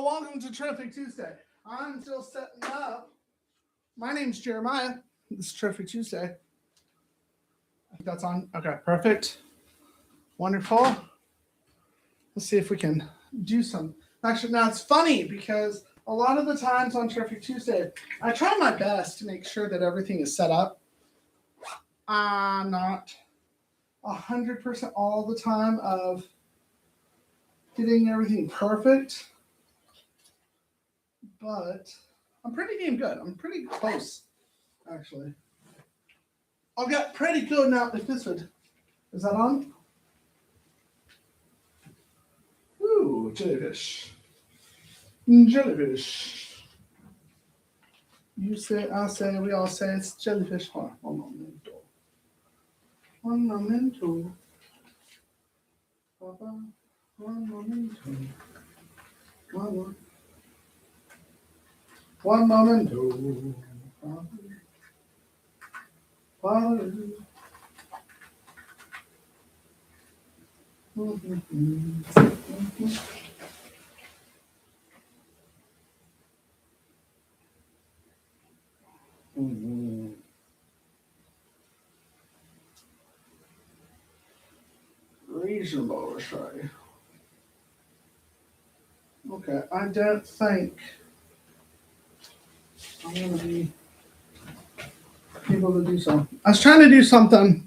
Hello, welcome to Terrific Tuesday. I'm still setting up. My name's Jeremiah. This is Terrific Tuesday. I think that's on. Okay, perfect. Wonderful. Let's see if we can do some. Actually, now it's funny because a lot of the times on Terrific Tuesday, I try my best to make sure that everything is set up. I'm not 100% all the time of getting everything perfect, but I'm pretty damn good. I'm pretty close, actually. I'll get pretty good now. If this would, is that on? Ooh, jellyfish. Jellyfish. You say, I say, we all say it's jellyfish. Hold on, one momento. One momento. Papa, one momento. Mama. One momento. Father. Reasonable, let's try. Okay, I don't think I'm going to be able to do so. I was trying to do something,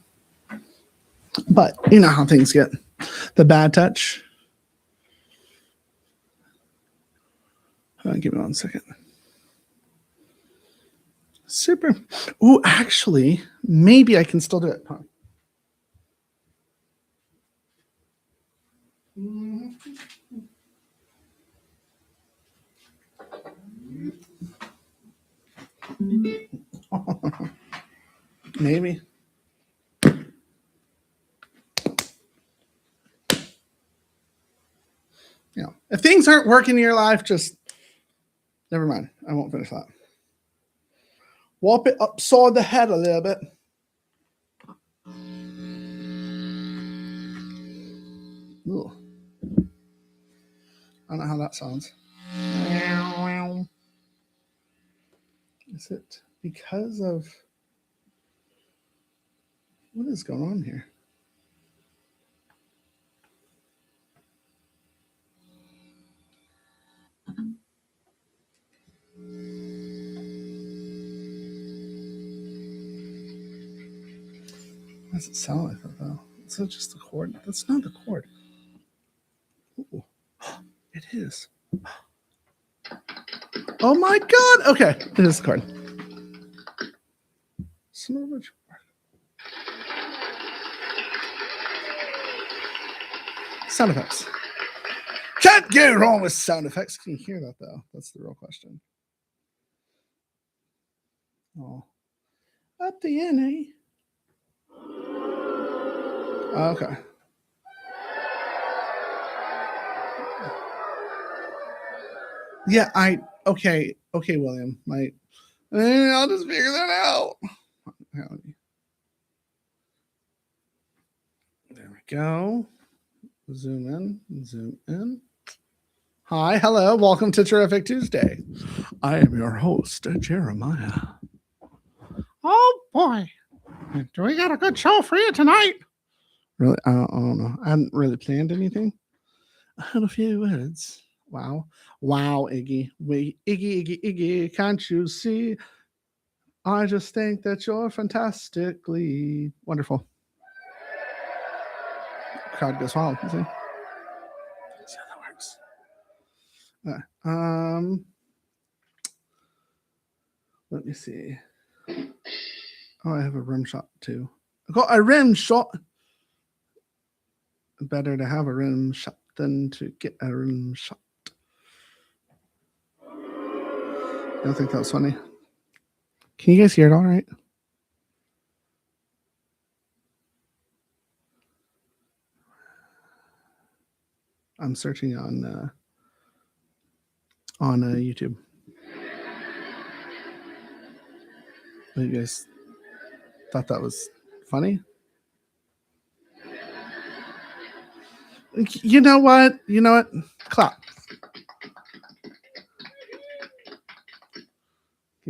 but you know how things get. The bad touch. Hold on, give me 1 second. Super. Oh, actually, maybe I can still do it. Huh. Maybe. You know, if things aren't working in your life, just never mind. I won't finish that. Warp it upside the head a little bit. Ooh. I don't know how that sounds. Is it because of what is going on here? What does it sound like that though? Is it just the chord? That's not the chord. Ooh. It is. Oh my god! Okay, it is the chord. Sound effects. Can't go wrong with sound effects. Can you hear that though? That's the real question. Oh, up the end, eh? Okay. Yeah, okay, William. I'll just figure that out. There we go. Zoom in. Hi, hello, welcome to Terrific Tuesday. I am your host, Jeremiah. Oh boy, do we got a good show for you tonight? Really, I don't know. I hadn't really planned anything. I had a few words. Wow, Iggy. Iggy, can't you see? I just think that you're fantastically wonderful. Crowd goes wild. See how that works. Let me see. Oh, I have a rim shot too. I got a rim shot. Better to have a rim shot than to get a rim shot. I don't think that was funny. Can you guys hear it all right? I'm searching on YouTube. You guys thought that was funny? You know what? Clap.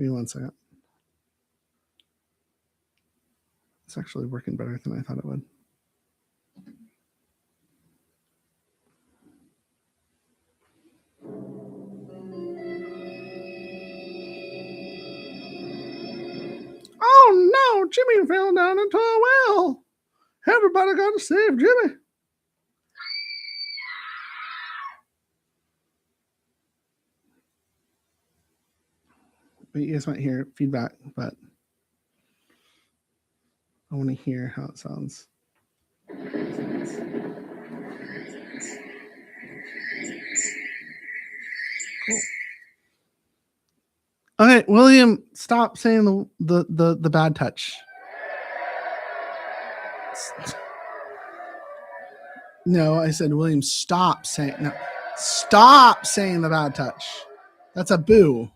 Give me 1 second. It's actually working better than I thought it would. Oh no, Jimmy fell down into a well. Everybody got to save Jimmy. But you guys might hear feedback, but I want to hear how it sounds. Cool. Okay, William, stop saying the bad touch. No, I said, William, stop saying the bad touch. That's a boo.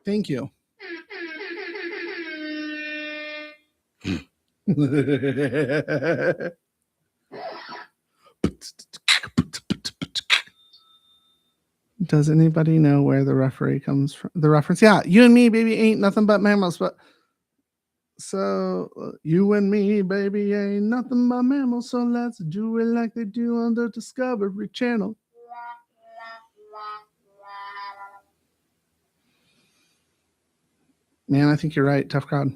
Thank you. Does anybody know where the referee comes from? The reference? Yeah, you and me, baby, ain't nothing but mammals. But so you and me, baby, ain't nothing but mammals. So let's do it like they do on the Discovery Channel. Man, I think you're right. Tough crowd.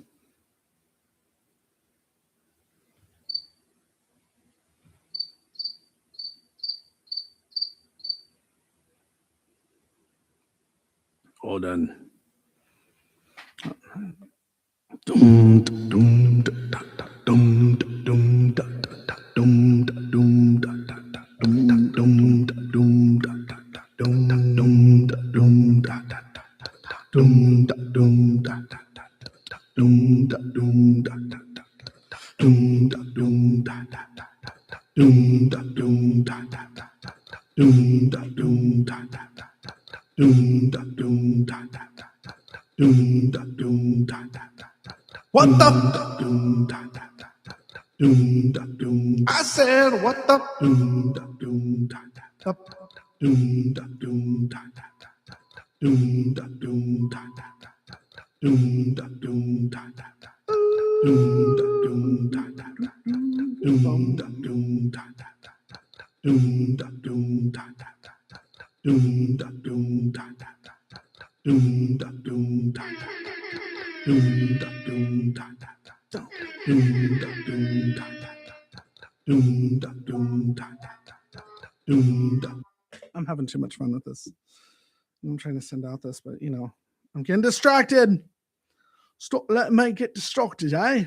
All done. What the? I said, what the? I'm having too much fun with this. I'm trying to send out this, but I'm getting distracted. Stop letting me get distracted, eh?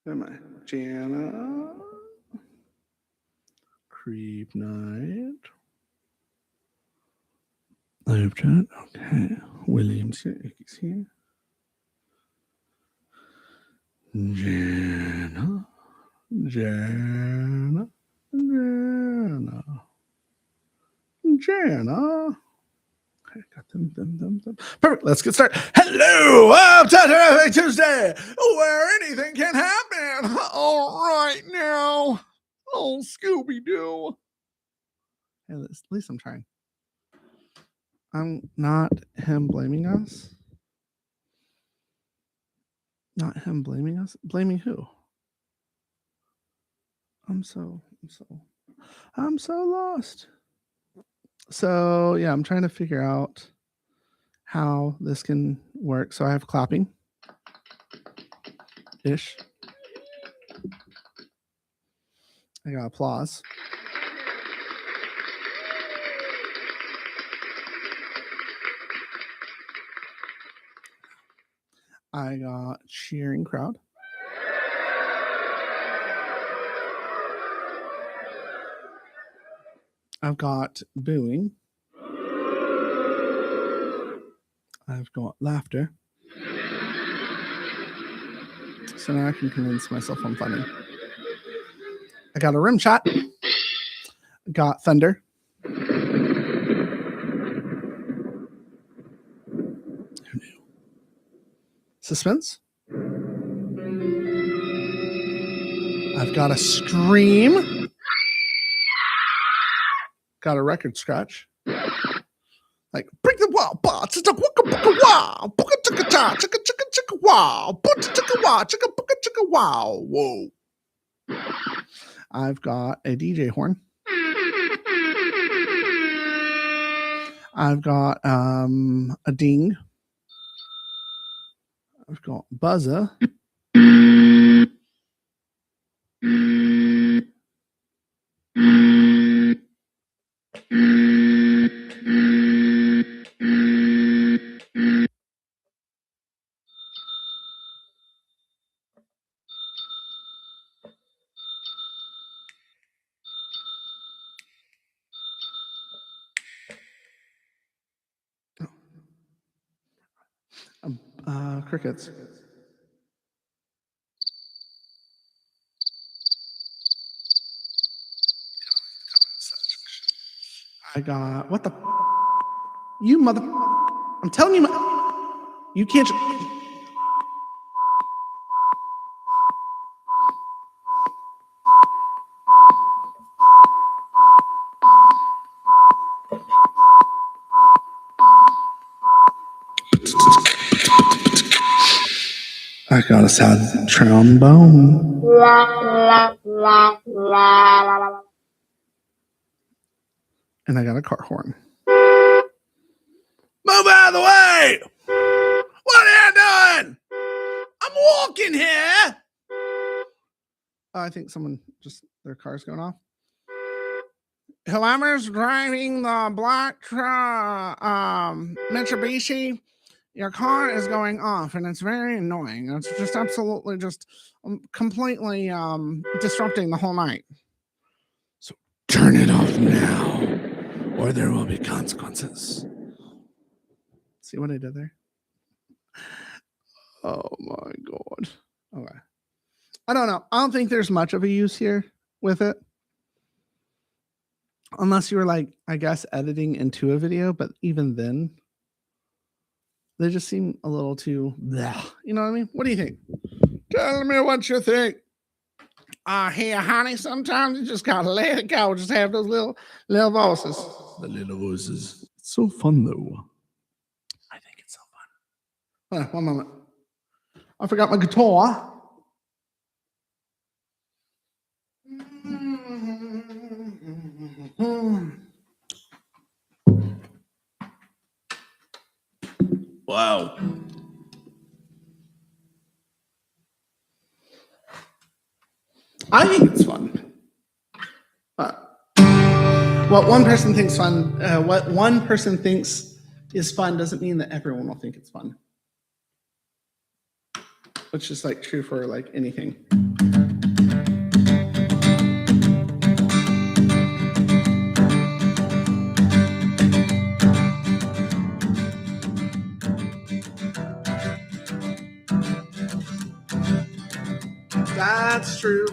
Am I? Jana. Creep night. Live chat. Okay. William's here. Icky's here. Jana. Okay, got them. Perfect. Let's get started. Hello, up to Terrific Tuesday, where anything can happen. All right now. Oh, Scooby-Doo. Hey, at least I'm trying. I'm not him blaming us. Not him blaming us. Blaming who? I'm so lost. So yeah, I'm trying to figure out how this can work. So I have clapping ish. I got applause. I got cheering crowd. I've got booing. I've got laughter. So now I can convince myself I'm funny. I got a rim shot. Got thunder. Who knew? Suspense. I've got a scream. Got a record scratch. Like, break the wall, bots. It's a wooka booka wow. Booka chicka cha, chicka chicka chicka wow. Booka chicka wow, chicka booka chicka wow. Whoa. I've got a DJ horn. I've got a ding. I've got buzzer. Crickets. I got what the you mother. I'm telling you, you can't. I got a sad trombone. And I got a car horn. Move out of the way! What are you doing? I'm walking here. I think someone their car's going off. Whoever's driving the black Mitsubishi, your car is going off, and it's very annoying. It's just absolutely just completely disrupting the whole night. So turn it off now, or there will be consequences. See what I did there? Oh my God. Okay. I don't know. I don't think there's much of a use here with it. Unless you were like, I guess, editing into a video, but even then, they just seem a little too bleh. You know what I mean? What do you think? Tell me what you think. Hey, honey, sometimes you just gotta let it go. Just have those little voices. The little voices. It's so fun, though. I think it's so fun. One moment. I forgot my guitar. Wow. I think it's fun. What one person thinks is fun doesn't mean that everyone will think it's fun. It's just like true for like anything. That's true.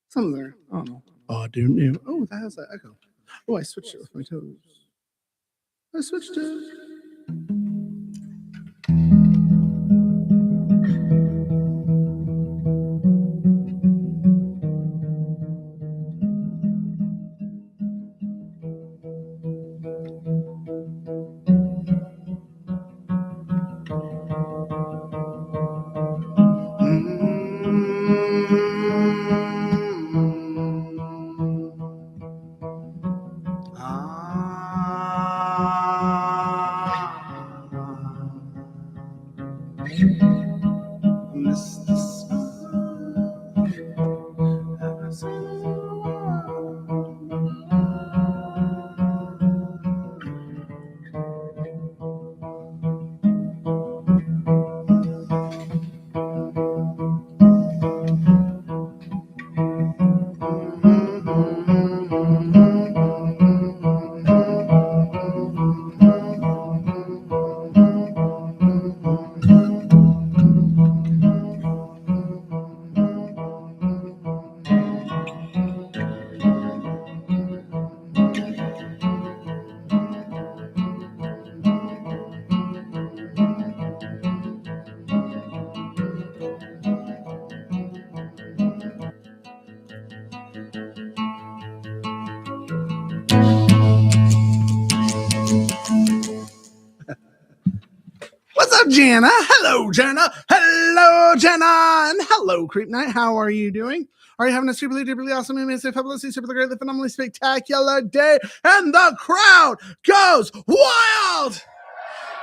Something there. Oh no. Oh, I don't know. Oh, that has that echo. Oh, I switched it with my toes. I switched it. Jana. Hello, Jana. Hello, Jana. And hello, Creep Night. How are you doing? Are you having a super duperly awesome, amazing, fabulously, super greatly, phenomenally spectacular day? And the crowd goes wild.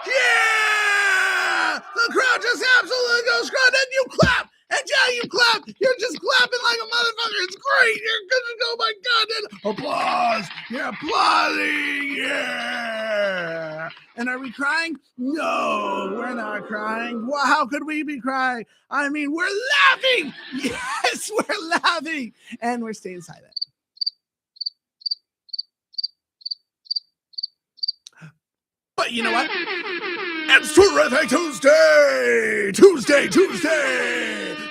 Yeah! The crowd just absolutely goes crazy. And you clap. And yeah, you clap. You're just clapping like a motherfucker. It's great. You're gonna go, oh my God. And applause. You're applauding. Yeah. And are we crying? No, we're not crying. Well, how could we be crying? I mean, we're laughing. Yes, we're laughing. And we're staying silent. But you know what? It's Terrific Tuesday! Tuesday!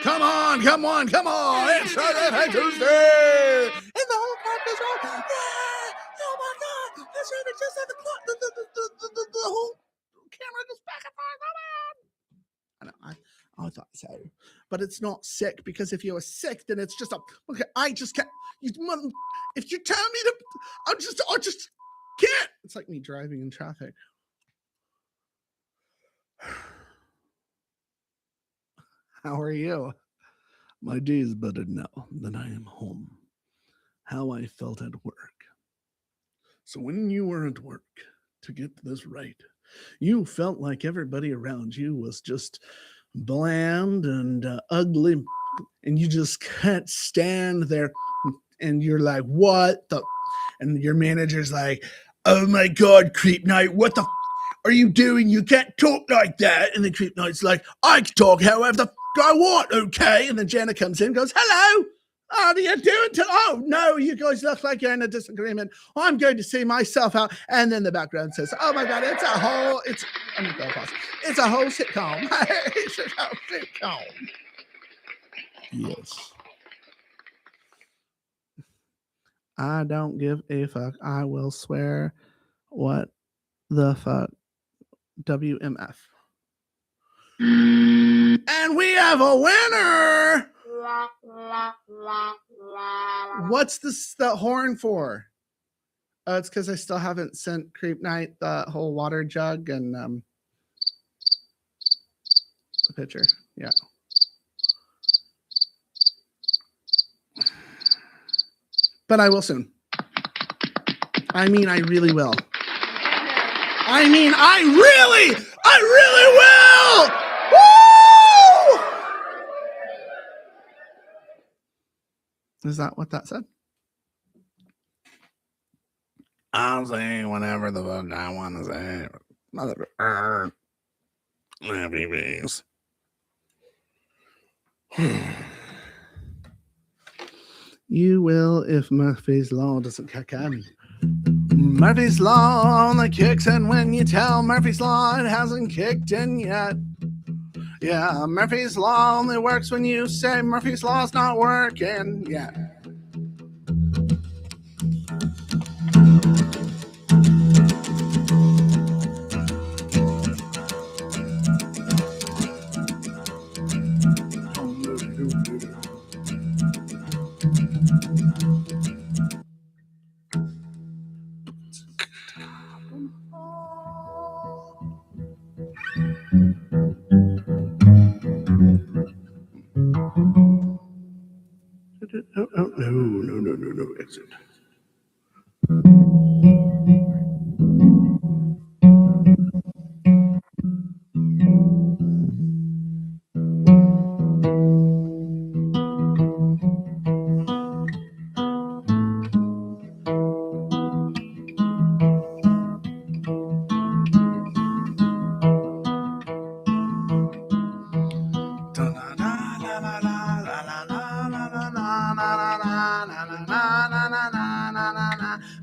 Come on! It's Terrific Tuesday! And the whole crowd goes on. Yeah! Oh my God! That's right. Just at the whole camera goes back and forth. I thought so. But it's not sick, because if you were sick, then it's just okay, I just can't. If you tell me to, I just can't. It's like me driving in traffic. How are you? My day is better now that I am home. How I felt at work. So when you were at work, to get this right, you felt like everybody around you was just bland and ugly, and you just can't stand there, and you're like, what the? And your manager's like, oh my God, Creep Night, what the are you doing? You can't talk like that. And the Creep Night's like, I can talk however the I want, okay? And then Jenna comes in and goes, hello, how are you doing? Oh, no, you guys look like you're in a disagreement. I'm going to see myself out. And then the background says, oh my God, it's a whole sitcom. It's a whole sitcom. Yes. I don't give a fuck. I will swear what the fuck. WMF. And we have a winner. What's the horn for? It's because I still haven't sent Creep Night the whole water jug and the picture. Yeah. But I will soon. I mean, I really will. I mean, I really will! Woo! Is that what that said? I'll say whatever the fuck I want to say. Happy face. You will if Murphy's Law doesn't kick in. Murphy's Law only kicks in when you tell Murphy's Law it hasn't kicked in yet. Yeah, Murphy's Law only works when you say Murphy's Law's not working yet. No, exit.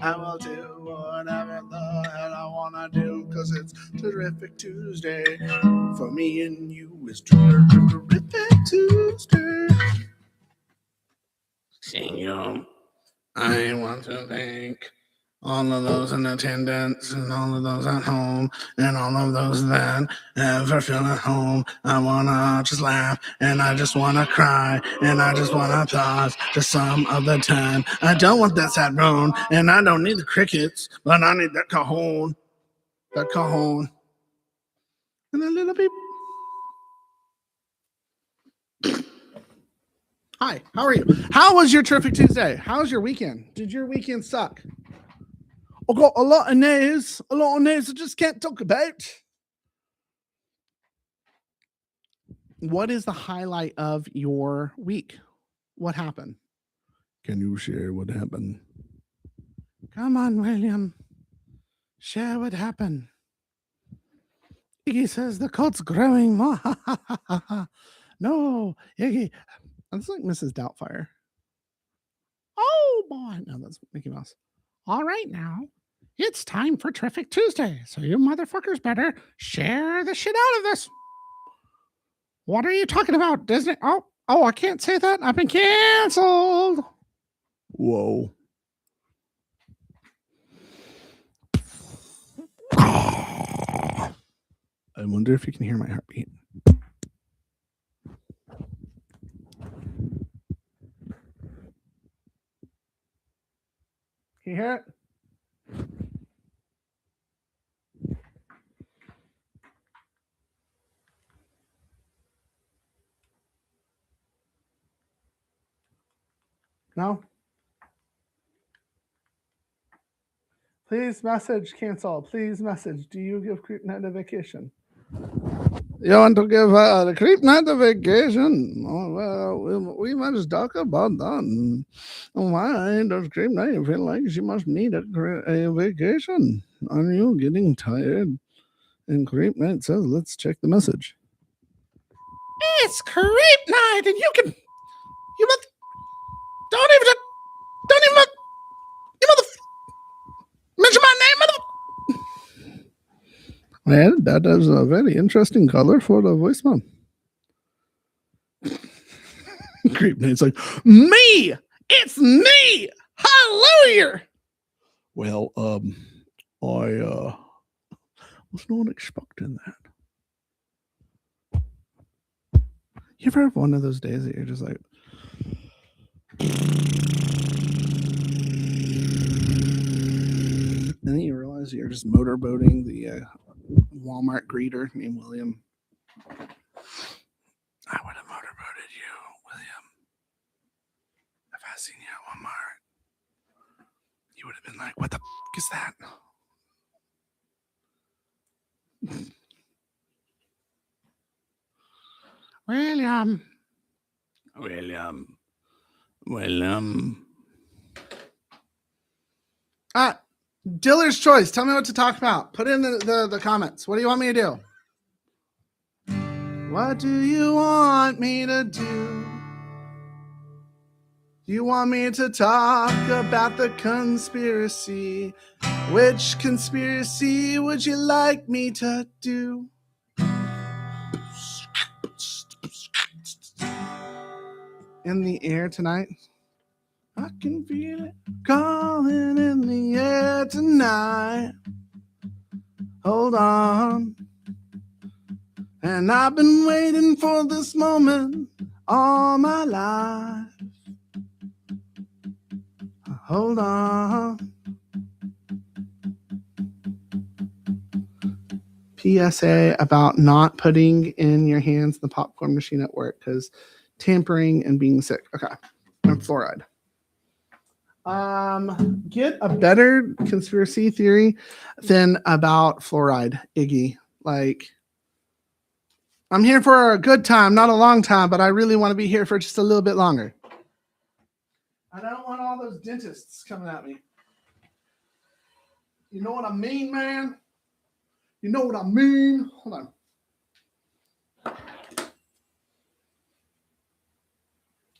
I will do whatever the hell I want to do, because it's Terrific Tuesday. For me and you is Terrific Tuesday. Single. I want to thank all of those in attendance and all of those at home and all of those that ever feel at home. I want to just laugh and I just want to cry and I just want to pause just some of the time. I don't want that sad moan and I don't need the crickets, but I need that cajon. That cajon. And a little beep. Hi, how are you? How was your terrific Tuesday? How was your weekend? Did your weekend suck? I got a lot of news I just can't talk about. What is the highlight of your week? What happened? Can you share what happened? Come on, William. Share what happened. Iggy says the coat's growing. No, Iggy. That's like Mrs. Doubtfire. Oh boy. No, that's Mickey Mouse. All right now. It's time for Terrific Tuesday. So you motherfuckers better share the shit out of this. What are you talking about, Disney? Oh, I can't say that. I've been canceled. Whoa. I wonder if you can hear my heartbeat. Can you hear it? No? Please message cancel. Please message. Do you give Creep Night a vacation? You want to give the Creep Night a vacation? Oh, well, we must talk about that. Why does Creep Night feel like she must need a vacation? Are you getting tired? And Creep Night says, let's check the message. It's Creep Night, and you must, don't even mention my name, Well, that is a very interesting color for the voicemail. Creep Night's like, me! It's me! Hallelujah! Well, I was not expecting that. You ever have one of those days that you're just like, and then you realize you're just motorboating the Walmart greeter named William. I would have motorboated you, William, if I seen you at Walmart. You would have been like, what the f*** is that? William. Diller's choice. Tell me what to talk about. Put in the comments. What do you want me to do? What do you want me to do? Do you want me to talk about the conspiracy? Which conspiracy would you like me to do? In the air tonight. I can feel it calling in the air tonight. Hold on. And I've been waiting for this moment all my life. Hold on. PSA about not putting in your hands the popcorn machine at work because tampering and being sick. Okay. And fluoride. Get a better conspiracy theory than about fluoride, Iggy. Like, I'm here for a good time, not a long time, but I really want to be here for just a little bit longer. I don't want all those dentists coming at me. You know what I mean, man? You know what I mean? Hold on.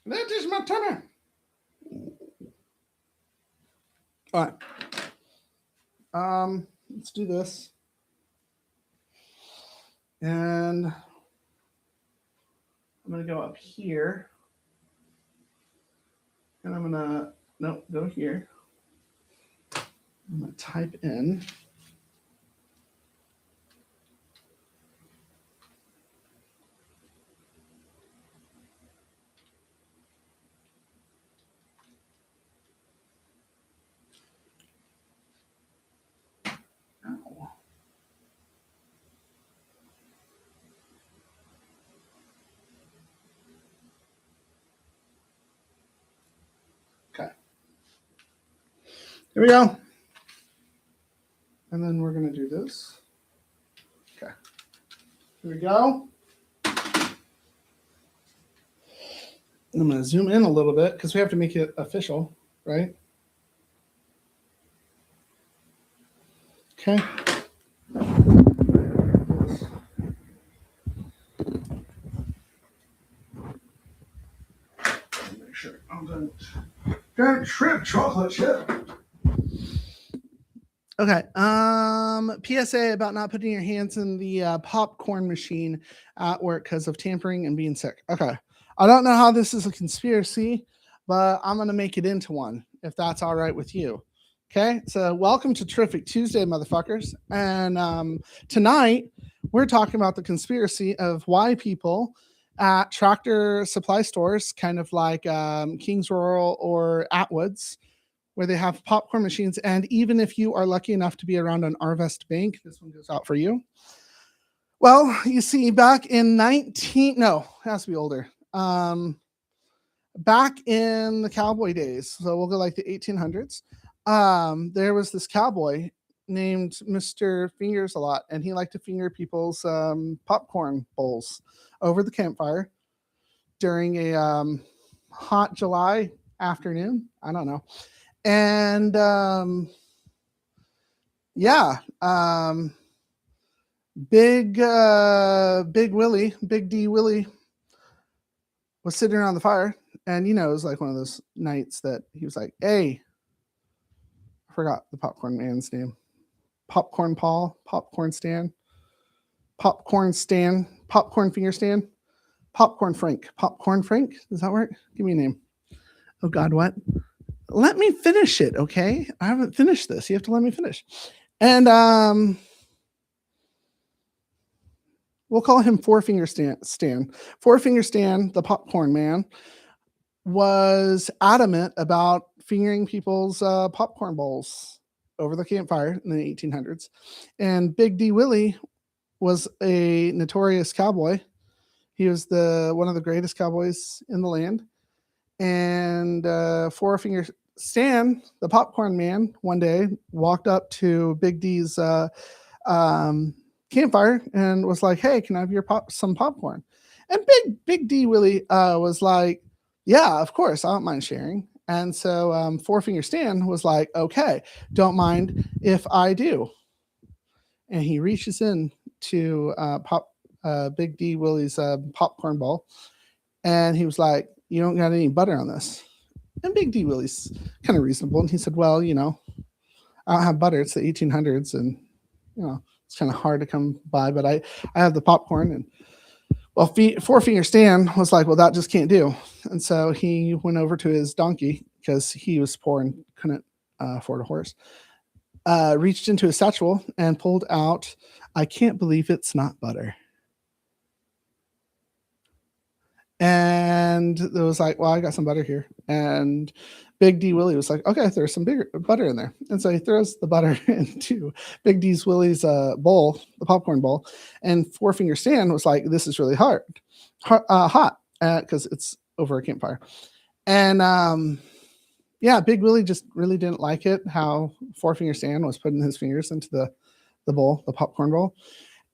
That is my tummy. All right. Let's do this. And I'm going to go up here. And I'm going to, nope, go here. I'm going to type in. Here we go. And then we're going to do this. Okay. Here we go. I'm going to zoom in a little bit because we have to make it official, right? Okay. Make sure I don't trip chocolate chip. Okay. PSA about not putting your hands in the popcorn machine at work because of tampering and being sick. Okay. I don't know how this is a conspiracy, but I'm going to make it into one if that's all right with you. Okay. So welcome to Terrific Tuesday, motherfuckers. And tonight we're talking about the conspiracy of why people at tractor supply stores, kind of like Kings Rural or Atwoods, where they have popcorn machines. And even if you are lucky enough to be around an Arvest bank, this one goes out for you. Well, you see, back in it has to be older. Back in the cowboy days, so we'll go like the 1800s, there was this cowboy named Mr. Fingers a lot, and he liked to finger people's popcorn bowls over the campfire during a hot July afternoon. I don't know. And Big D Willie was sitting around the fire, and it was like one of those nights that he was like, hey, I forgot the popcorn man's name. Popcorn Paul, Popcorn Stan, Popcorn Stan, Popcorn Finger Stan, Popcorn Frank. Popcorn Frank? Does that work? Give me a name. Oh God, what? Let me finish it, okay? I haven't finished this. You have to let me finish. And we'll call him Four Finger Stan. Four Finger Stan, the popcorn man, was adamant about fingering people's popcorn bowls over the campfire in the 1800s. And Big D Willie was a notorious cowboy. He was one of the greatest cowboys in the land. And Four Finger Stan, the popcorn man, one day walked up to Big D's campfire and was like, hey, can I have some popcorn? And Big D Willie was like, yeah, of course, I don't mind sharing. And so Four Finger Stan was like, okay, don't mind if I do. And he reaches in to Big D Willie's popcorn bowl, and he was like, you don't got any butter on this? And Big D Willie's kind of reasonable. And he said, well, I don't have butter. It's the 1800s, and, it's kind of hard to come by, but I have the popcorn. And well, Four Finger Stan was like, well, that just can't do. And so he went over to his donkey, because he was poor and couldn't afford a horse, reached into his satchel and pulled out, I can't believe it's not butter. And it was like, well, I got some butter here. And Big D Willie was like, okay, there's some bigger butter in there. And so he throws the butter into Big D Willie's bowl, the popcorn bowl. And Four Finger Stan was like, this is really hot, because it's over a campfire. And Big Willie just really didn't like it, how Four Finger Stan was putting his fingers into the bowl, the popcorn bowl.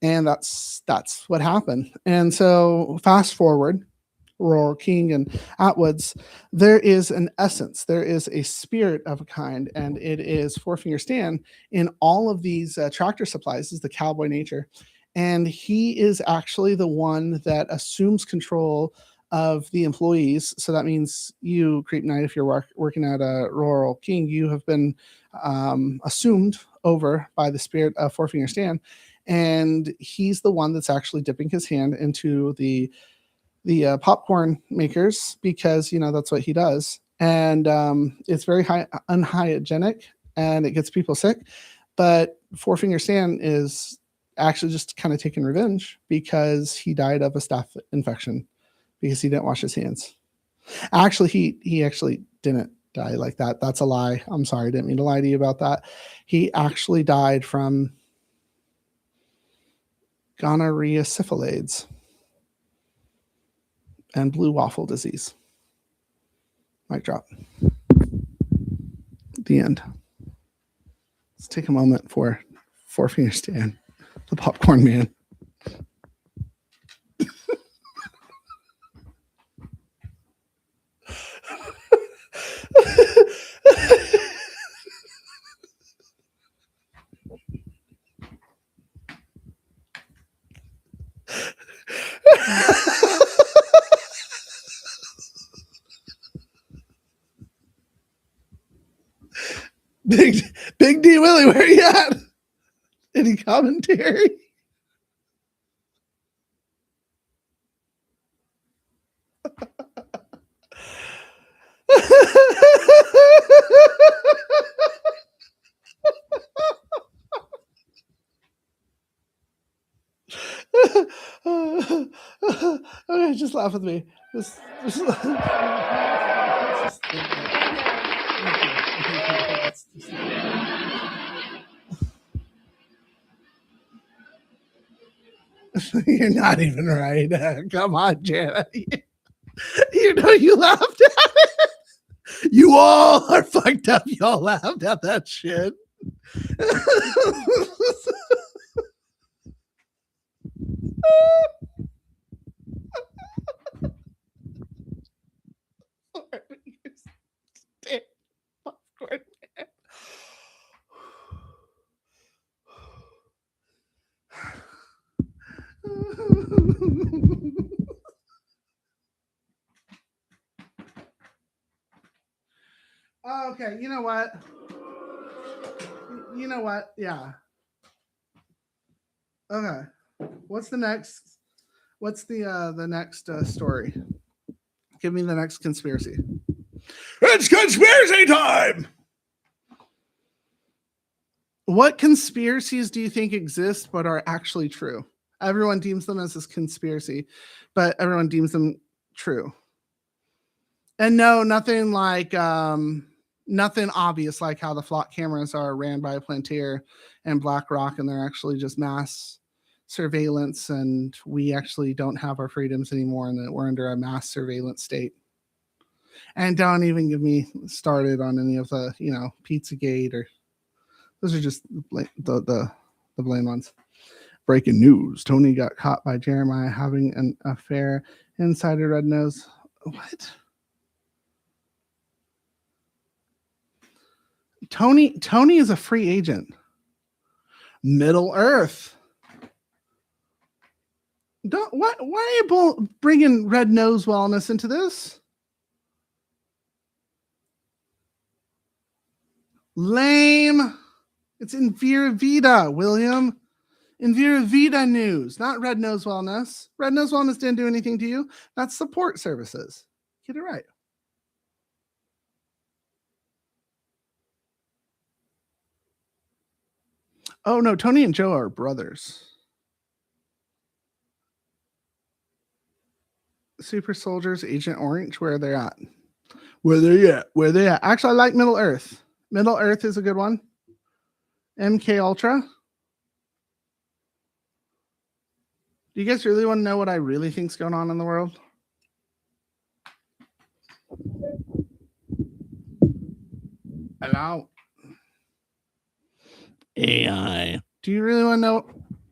And that's what happened. And so fast forward, Rural King and Atwoods, there is an essence, there is a spirit of a kind, and it is Four Finger Stan in all of these tractor supplies, is the cowboy nature. And he is actually the one that assumes control of the employees. So that means you, Creep Knight, if you're working at a Rural King, you have been assumed over by the spirit of Four Finger Stan. And he's the one that's actually dipping his hand into the popcorn makers, because that's what he does. And it's very unhygienic, and it gets people sick. But Four Finger Stan is actually just kind of taking revenge, because he died of a staph infection because he didn't wash his hands. Actually, he actually didn't die like that. That's a lie. I'm sorry, I didn't mean to lie to you about that. He actually died from gonorrhea syphilades and blue waffle disease. Mic drop. The end. Let's take a moment for Four Finger Stan, the popcorn man. Big D Willie, where you at? Any commentary? Okay, just laugh with me. Just You're not even right. Come on, Janet. You know you laughed at it. You all are fucked up. Y'all laughed at that shit. Okay, you know what? Yeah. Okay. What's the next? What's the next story? Give me the next conspiracy. It's conspiracy time. What conspiracies do you think exist but are actually true? Everyone deems them as a conspiracy, but everyone deems them true. And no, nothing like nothing obvious like how the flock cameras are ran by Plantier and BlackRock, and they're actually just mass surveillance, and we actually don't have our freedoms anymore, and that we're under a mass surveillance state. And don't even get me started on any of the, Pizzagate, or those are just the blame ones. Breaking news: Tony got caught by Jeremiah having an affair. Insider Red Nose. What? Tony is a free agent. Middle Earth. Why are you bringing Red Nose Wellness into this? Lame. It's in Vera Vita, William. In Vera Vita news, not Red Nose Wellness. Red Nose Wellness didn't do anything to you. That's support services. Get it right. Oh, no, Tony and Joe are brothers. Super Soldiers, Agent Orange, where are they at? Where they at? Actually, I like Middle Earth. Middle Earth is a good one. MK Ultra. Do you guys really want to know what I really think's going on in the world? Hello. AI. Do you really want to know?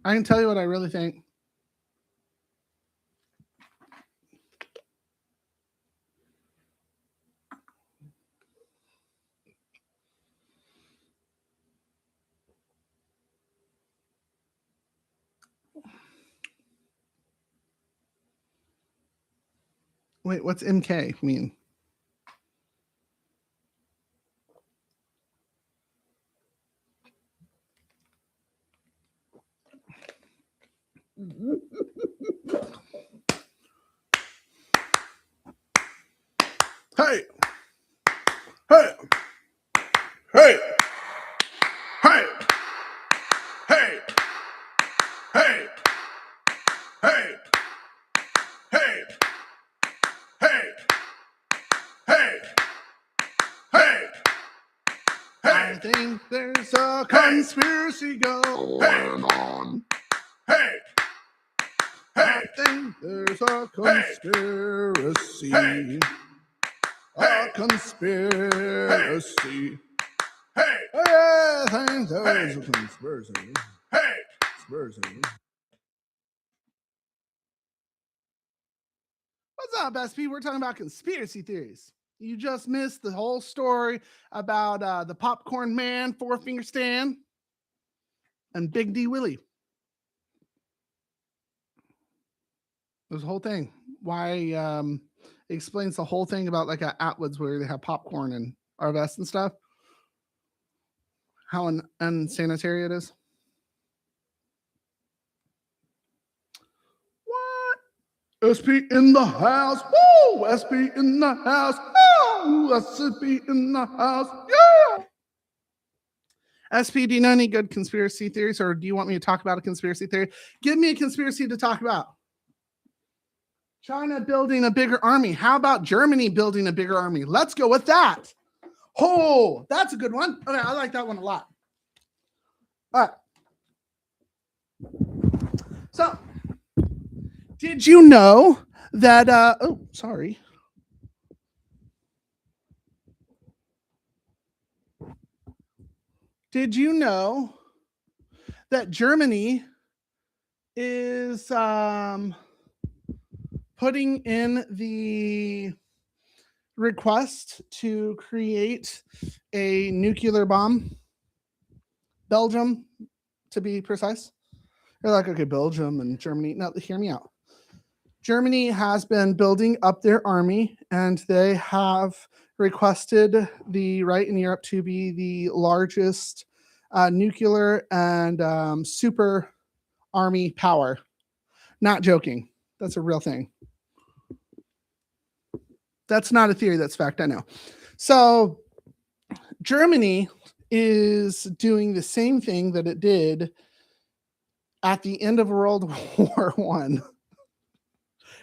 I can tell you what I really think. Wait, what's MK mean? Hey, hey, hey, hey, hey, hey, hey, hey, hey, hey, hey. I think there's a conspiracy going on. Hey, I think there's a conspiracy. A conspiracy. Hey, think there's a conspiracy. Hey! Conspiracy. What's up, SP? We're talking about conspiracy theories. You just missed the whole story about the popcorn man, four finger stand, and Big D Willie. There's a whole thing. Why it explains the whole thing about like at Atwoods where they have popcorn and Arvest and stuff. How unsanitary it is. What? SP in the house. Woo! SP in the house. Woo! SP in the house. Yeah! SP, do you know any good conspiracy theories, or do you want me to talk about a conspiracy theory? Give me a conspiracy to talk about. China building a bigger army. How about Germany building a bigger army? Let's go with that. Oh, that's a good one. Okay, I like that one a lot. All right. So, did you know that, sorry. Did you know that Germany is putting in the request to create a nuclear bomb? Belgium, to be precise. They're like, okay, Belgium and Germany. No, hear me out. Germany has been building up their army, and they have requested the right in Europe to be the largest nuclear and super army power. Not joking. That's a real thing. That's not a theory, that's fact, I know. So Germany is doing the same thing that it did at the end of World War I.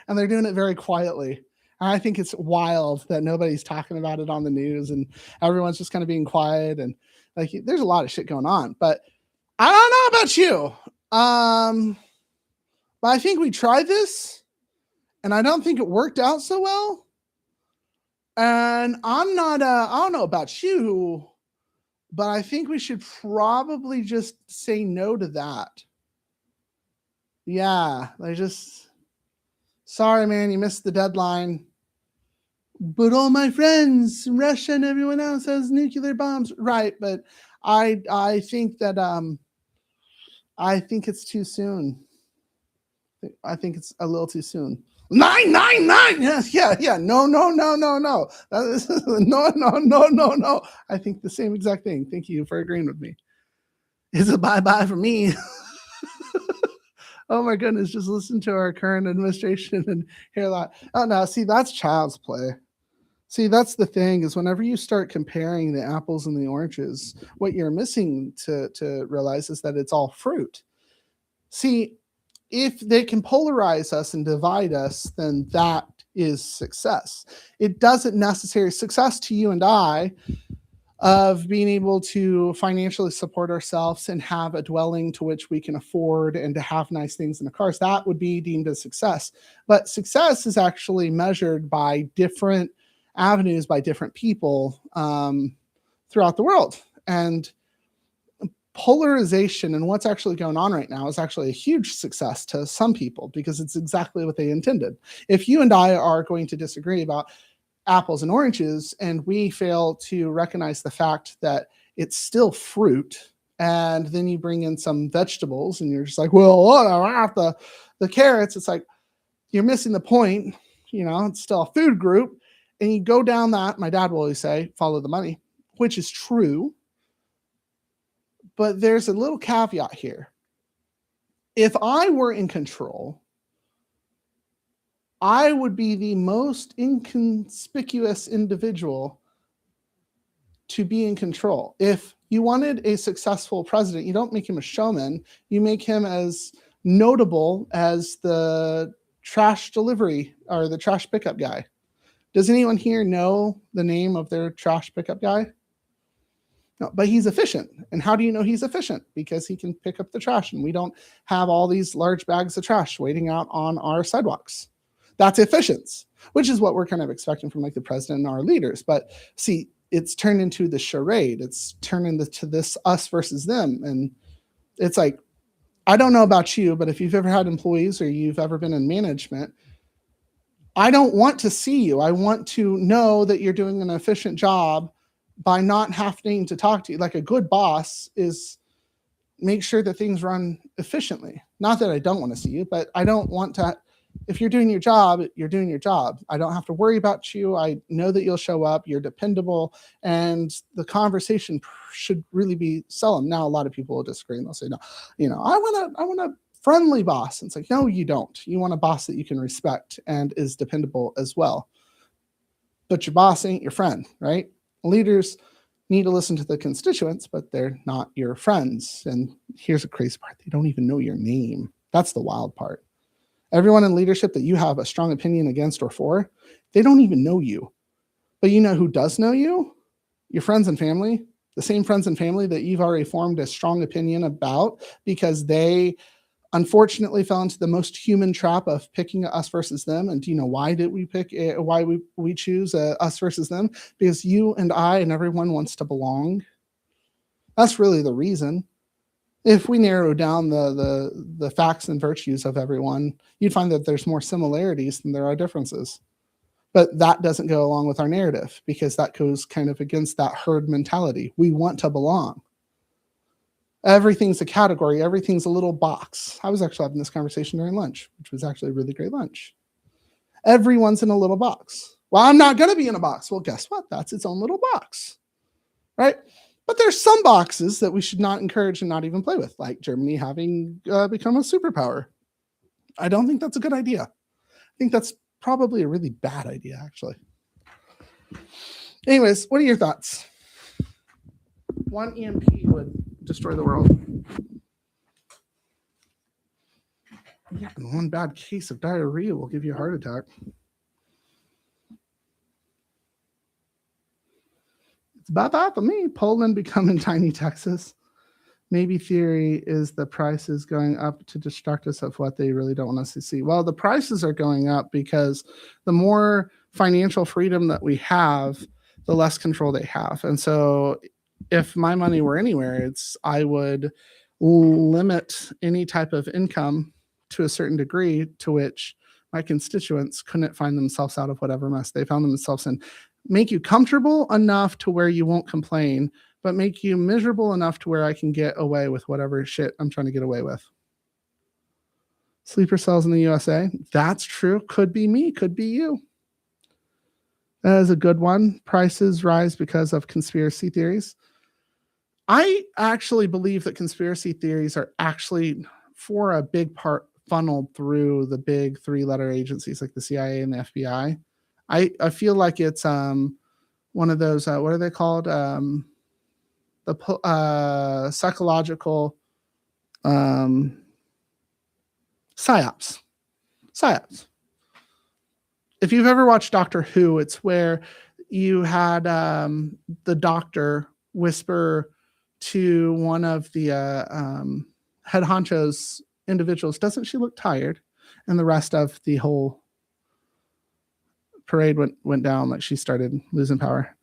And they're doing it very quietly. And I think it's wild that nobody's talking about it on the news and everyone's just kind of being quiet. And like, there's a lot of shit going on. But I don't know about you. But I think we tried this, and I don't think it worked out so well. And I don't know about you, but I think we should probably just say no to that. Yeah, sorry, man, you missed the deadline. But all my friends, Russia and everyone else has nuclear bombs. Right, but I think that I think it's too soon. I think it's a little too soon. 999. Yes, yeah. No. No. I think the same exact thing. Thank you for agreeing with me. It's a bye-bye for me. Oh my goodness, just listen to our current administration and hear that. Oh no, see, that's child's play. See, that's the thing, is whenever you start comparing the apples and the oranges, what you're missing to realize is that it's all fruit. See, if they can polarize us and divide us, then that is success. It doesn't necessarily success to you and I of being able to financially support ourselves and have a dwelling to which we can afford and to have nice things in the cars. That would be deemed as success. But success is actually measured by different avenues, by different people throughout the world. And polarization and what's actually going on right now is actually a huge success to some people because it's exactly what they intended. If you and I are going to disagree about apples and oranges and we fail to recognize the fact that it's still fruit, and then you bring in some vegetables and you're just like, well, the carrots, it's like you're missing the point. You know, it's still a food group, and you go down that, my dad will always say, follow the money, which is true. But there's a little caveat here. If I were in control, I would be the most inconspicuous individual to be in control. If you wanted a successful president, you don't make him a showman. You make him as notable as the trash delivery or the trash pickup guy. Does anyone here know the name of their trash pickup guy? No, but he's efficient. And how do you know he's efficient? Because he can pick up the trash and we don't have all these large bags of trash waiting out on our sidewalks. That's efficiency, which is what we're kind of expecting from like the president and our leaders. But see, it's turned into the charade. It's turned into this us versus them. And it's like, I don't know about you, but if you've ever had employees or you've ever been in management, I don't want to see you. I want to know that you're doing an efficient job by not having to talk to you. Like a good boss is make sure that things run efficiently. Not that I don't want to see you, but I don't want to. If you're doing your job, you're doing your job. I don't have to worry about you. I know that you'll show up. You're dependable, and the conversation should really be solemn. Now, a lot of people will disagree and they'll say, "No, I want a friendly boss." And it's like, no, you don't. You want a boss that you can respect and is dependable as well. But your boss ain't your friend, right? Leaders need to listen to the constituents, but they're not your friends. And here's the crazy part. They don't even know your name. That's the wild part. Everyone in leadership that you have a strong opinion against or for, they don't even know you. But you know who does know you? Your friends and family, the same friends and family that you've already formed a strong opinion about because they unfortunately fell into the most human trap of picking us versus them. And do you know why did we pick why we choose us versus them? Because you and I and everyone wants to belong. That's really the reason. If we narrow down the facts and virtues of everyone, you'd find that there's more similarities than there are differences. But that doesn't go along with our narrative because that goes kind of against that herd mentality. We want to belong. Everything's a category. Everything's a little box. I was actually having this conversation during lunch, which was actually a really great lunch. Everyone's in a little box. Well, I'm not going to be in a box. Well, guess what? That's its own little box, right? But there's some boxes that we should not encourage and not even play with, like Germany having become a superpower. I don't think that's a good idea. I think that's probably a really bad idea, actually. Anyways, what are your thoughts? One EMP would destroy the world. Yeah, and one bad case of diarrhea will give you a heart attack. It's bye-bye for me. Poland becoming tiny Texas. Maybe theory is the prices going up to distract us of what they really don't want us to see. Well, the prices are going up because the more financial freedom that we have, the less control they have. And so if my money were anywhere, I would limit any type of income to a certain degree to which my constituents couldn't find themselves out of whatever mess they found themselves in. Make you comfortable enough to where you won't complain, but make you miserable enough to where I can get away with whatever shit I'm trying to get away with. Sleeper cells in the USA. That's true. Could be me. Could be you. That is a good one. Prices rise because of conspiracy theories. I actually believe that conspiracy theories are actually, for a big part, funneled through the big three-letter agencies like the CIA and the FBI. I feel like it's one of those, what are they called? The psychological psyops. Psyops. If you've ever watched Doctor Who, it's where you had the doctor whisper to one of the head honcho's individuals, "Doesn't she look tired?" And the rest of the whole parade went down, like she started losing power.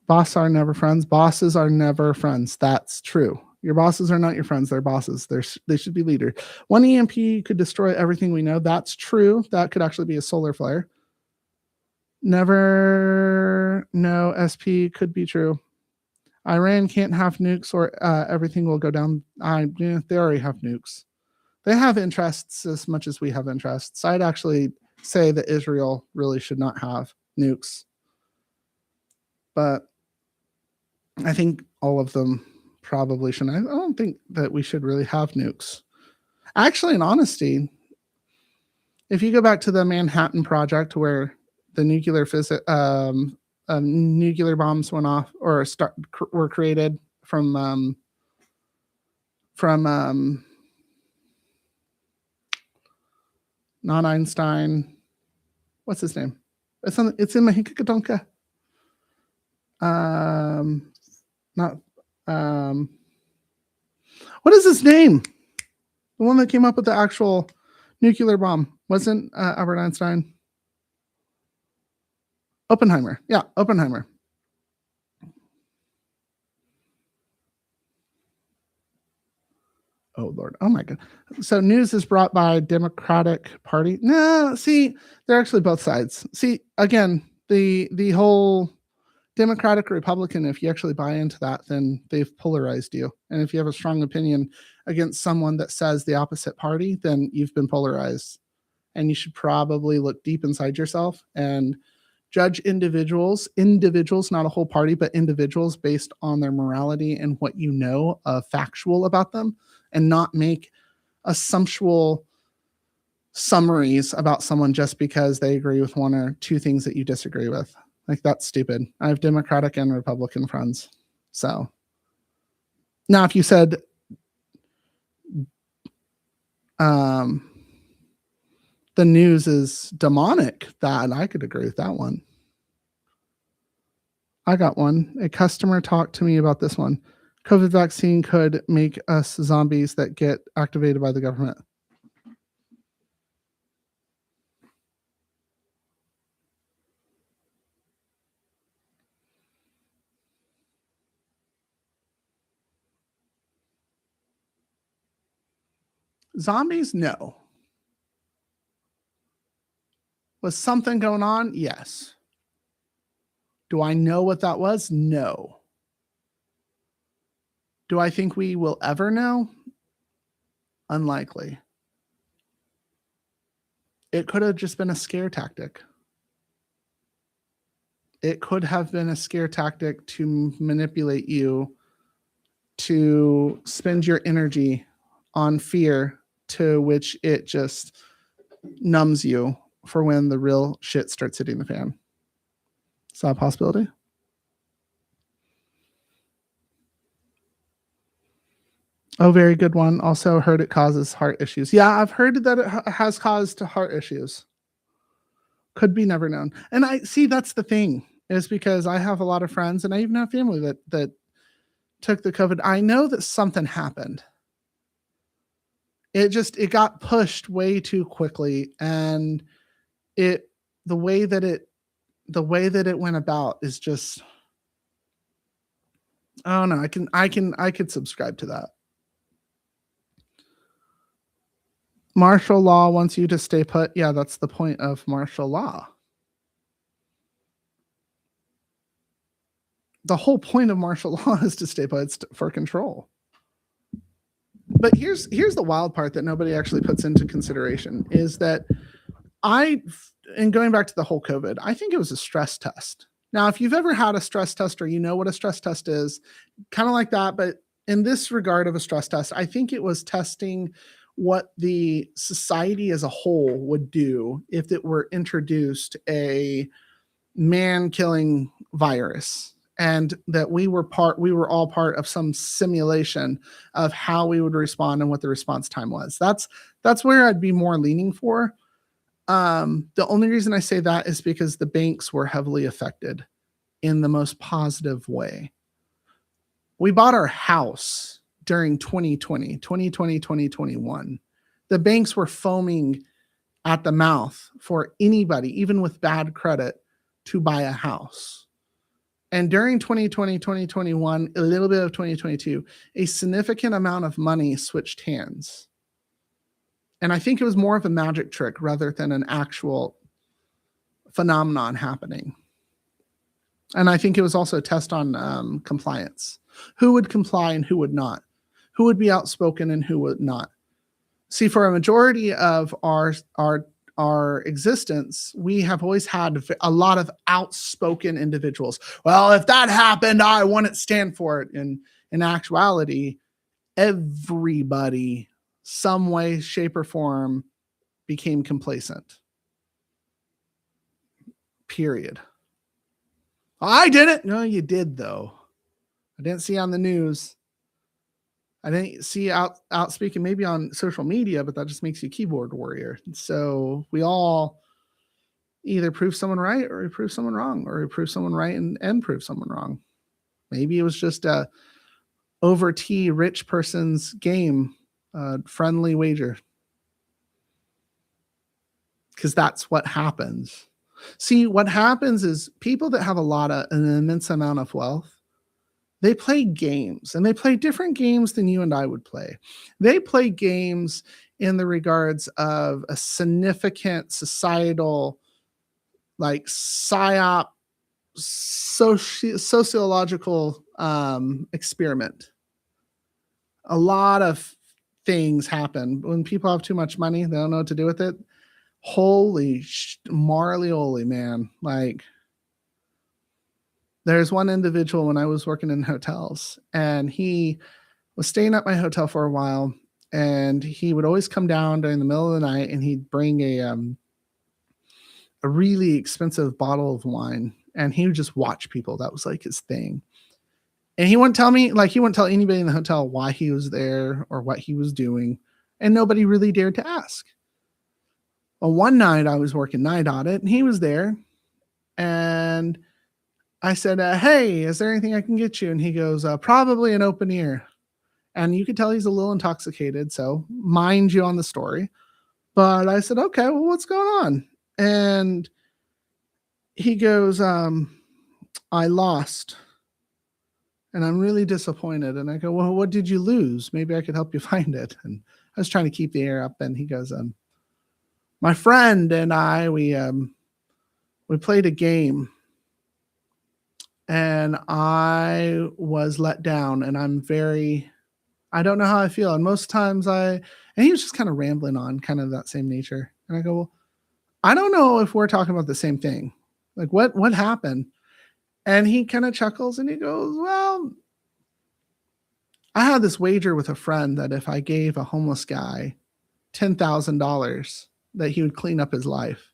Bosses are never friends. Bosses are never friends. That's true. Your bosses are not your friends. They're bosses. They should be leaders. One EMP could destroy everything we know. That's true. That could actually be a solar flare. Never know. SP could be true. Iran can't have nukes or everything will go down. They already have nukes. They have interests as much as we have interests. I'd actually say that Israel really should not have nukes. But I think all of them probably shouldn't. I don't think that we should really have nukes. Actually, in honesty, if you go back to the Manhattan Project where the nuclear bombs went off or were created from not Einstein. What's his name? It's in Mahikadonka. What is his name? The one that came up with the actual nuclear bomb wasn't Albert Einstein. Oppenheimer. Yeah, Oppenheimer. Oh, Lord. Oh, my God. So news is brought by Democratic Party. No, see, they're actually both sides. See, again, the whole Democratic or Republican, if you actually buy into that, then they've polarized you. And if you have a strong opinion against someone that says the opposite party, then you've been polarized. And you should probably look deep inside yourself and judge individuals, not a whole party, but individuals based on their morality and what you know factual about them, and not make assumptual summaries about someone just because they agree with one or two things that you disagree with. Like, that's stupid. I have Democratic and Republican friends. So now if you said the news is demonic, that I could agree with that one. I got one. A customer talked to me about this one. COVID vaccine could make us zombies that get activated by the government. Zombies? No. Was something going on? Yes. Do I know what that was? No. Do I think we will ever know? Unlikely. It could have just been a scare tactic. It could have been a scare tactic to manipulate you to spend your energy on fear, to which it just numbs you for when the real shit starts hitting the fan. Is that a possibility? Oh, very good one. Also heard it causes heart issues. Yeah, I've heard that it has caused heart issues. Could be never known. And I see, that's the thing, is because I have a lot of friends and I even have family that took the COVID. I know that something happened. It got pushed way too quickly, and the way that it went about is just, I don't know. I could subscribe to that. Martial law wants you to stay put. Yeah, that's the point of martial law. The whole point of martial law is to stay put. It's for control. But here's the wild part that nobody actually puts into consideration is that and going back to the whole COVID, I think it was a stress test. Now, if you've ever had a stress test or you know what a stress test is, kind of like that, but in this regard of a stress test, I think it was testing what the society as a whole would do if it were introduced a man-killing virus, and that we were all part of some simulation of how we would respond and what the response time was. That's where I'd be more leaning for. The only reason I say that is because the banks were heavily affected in the most positive way. We bought our house during 2020, 2021. The banks were foaming at the mouth for anybody, even with bad credit, to buy a house. And during 2020, 2021, a little bit of 2022, a significant amount of money switched hands. And I think it was more of a magic trick rather than an actual phenomenon happening. And I think it was also a test on compliance. Who would comply and who would not? Who would be outspoken and who would not? See, for a majority of our existence, we have always had a lot of outspoken individuals. Well, if that happened, I wouldn't stand for it. And in actuality, everybody, some way, shape, or form, became complacent. Period. I didn't. No, you did, though. I didn't see on the news. I didn't see out speaking maybe on social media, but that just makes you a keyboard warrior. So we all either prove someone right or we prove someone wrong, or we prove someone right and prove someone wrong. Maybe it was just a over tea rich person's game, friendly wager. Because that's what happens. See, what happens is people that have an immense amount of wealth, they play games, and they play different games than you and I would play. They play games in the regards of a significant societal, like psyop, sociological experiment. A lot of things happen when people have too much money. They don't know what to do with it. Holy Marley, holy man! Like, there's one individual when I was working in hotels, and he was staying at my hotel for a while, and he would always come down during the middle of the night, and he'd bring a really expensive bottle of wine, and he would just watch people. That was like his thing. And he wouldn't tell me, like, he wouldn't tell anybody in the hotel why he was there or what he was doing. And nobody really dared to ask. Well, one night I was working night audit, and he was there. And I said, hey, is there anything I can get you? And he goes, probably an open ear. And you could tell he's a little intoxicated. So mind you on the story. But I said, okay, well, what's going on? And he goes, I lost. And I'm really disappointed. And I go, well, what did you lose? Maybe I could help you find it. And I was trying to keep the air up. And he goes, my friend and I, we played a game. And I was let down. And I don't know how I feel. And most times and he was just kind of rambling on, kind of that same nature. And I go, well, I don't know if we're talking about the same thing. Like, what happened? And he kind of chuckles and he goes, well, I had this wager with a friend that if I gave a homeless guy $10,000, that he would clean up his life.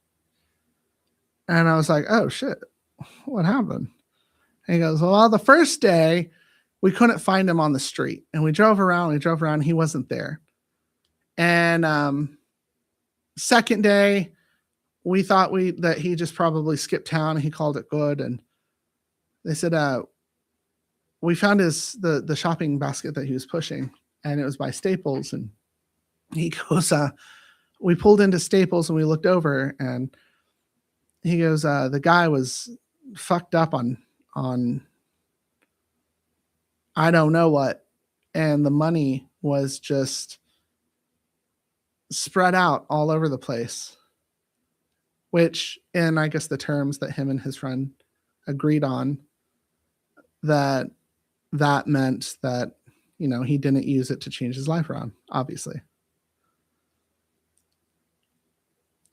And I was like, oh shit, what happened? And he goes, well, the first day we couldn't find him on the street, and we drove around, and he wasn't there. And second day we thought that he just probably skipped town, and he called it good. And they said, we found the shopping basket that he was pushing, and it was by Staples. And he goes, we pulled into Staples and we looked over, and he goes, the guy was fucked up on I don't know what. And the money was just spread out all over the place, which, in I guess the terms that him and his friend agreed on, that meant that, he didn't use it to change his life around, obviously.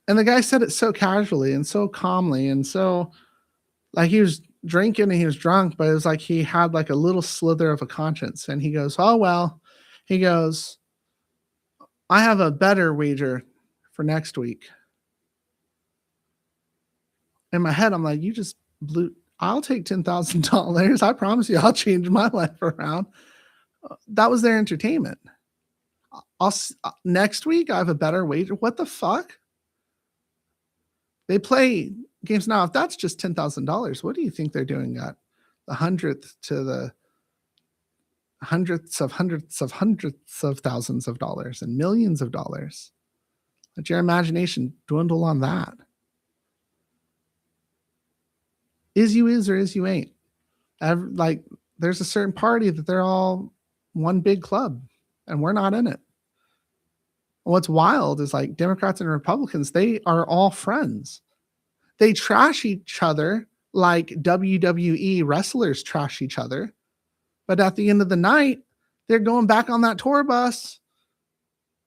And the guy said it so casually and so calmly, and so like he was drinking and he was drunk, but it was like he had like a little slither of a conscience. And he goes, oh, well, he goes, I have a better wager for next week. In my head, I'm like, you just I'll take $10,000. I promise you, I'll change my life around. That was their entertainment. Next week, I have a better wager. What the fuck? They play games now. If that's just $10,000, what do you think they're doing at the hundredth to the hundreds of thousands of dollars and millions of dollars? Let your imagination dwindle on that. Is you is or is you ain't. Like, there's a certain party that they're all one big club, and we're not in it. What's wild is, like, Democrats and Republicans, they are all friends. They trash each other like WWE wrestlers trash each other. But at the end of the night, they're going back on that tour bus.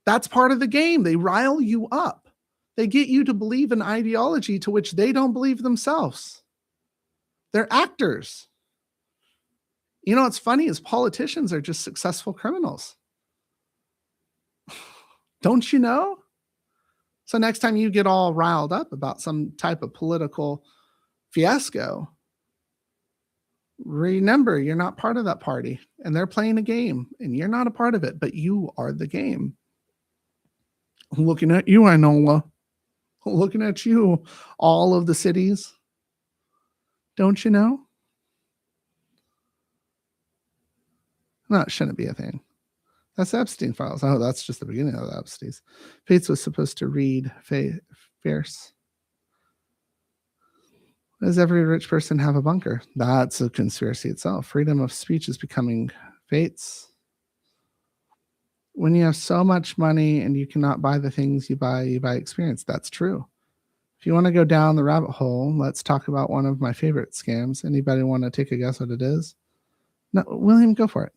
That's part of the game. They rile you up. They get you to believe an ideology to which they don't believe themselves. They're actors. You know what's funny is politicians are just successful criminals. Don't you know? So next time you get all riled up about some type of political fiasco, remember, you're not part of that party, and they're playing a game, and you're not a part of it, but you are the game. Looking at you, Inola. Looking at you, all of the cities. Don't you know? No, it shouldn't be a thing. That's Epstein files. Oh, that's just the beginning of the Epstein's. Fates was supposed to read Fierce. Does every rich person have a bunker? That's a conspiracy itself. Freedom of speech is becoming fates. When you have so much money and you cannot buy the things you buy experience. That's true. If you want to go down the rabbit hole, let's talk about one of my favorite scams. Anybody want to take a guess what it is? No, William, go for it.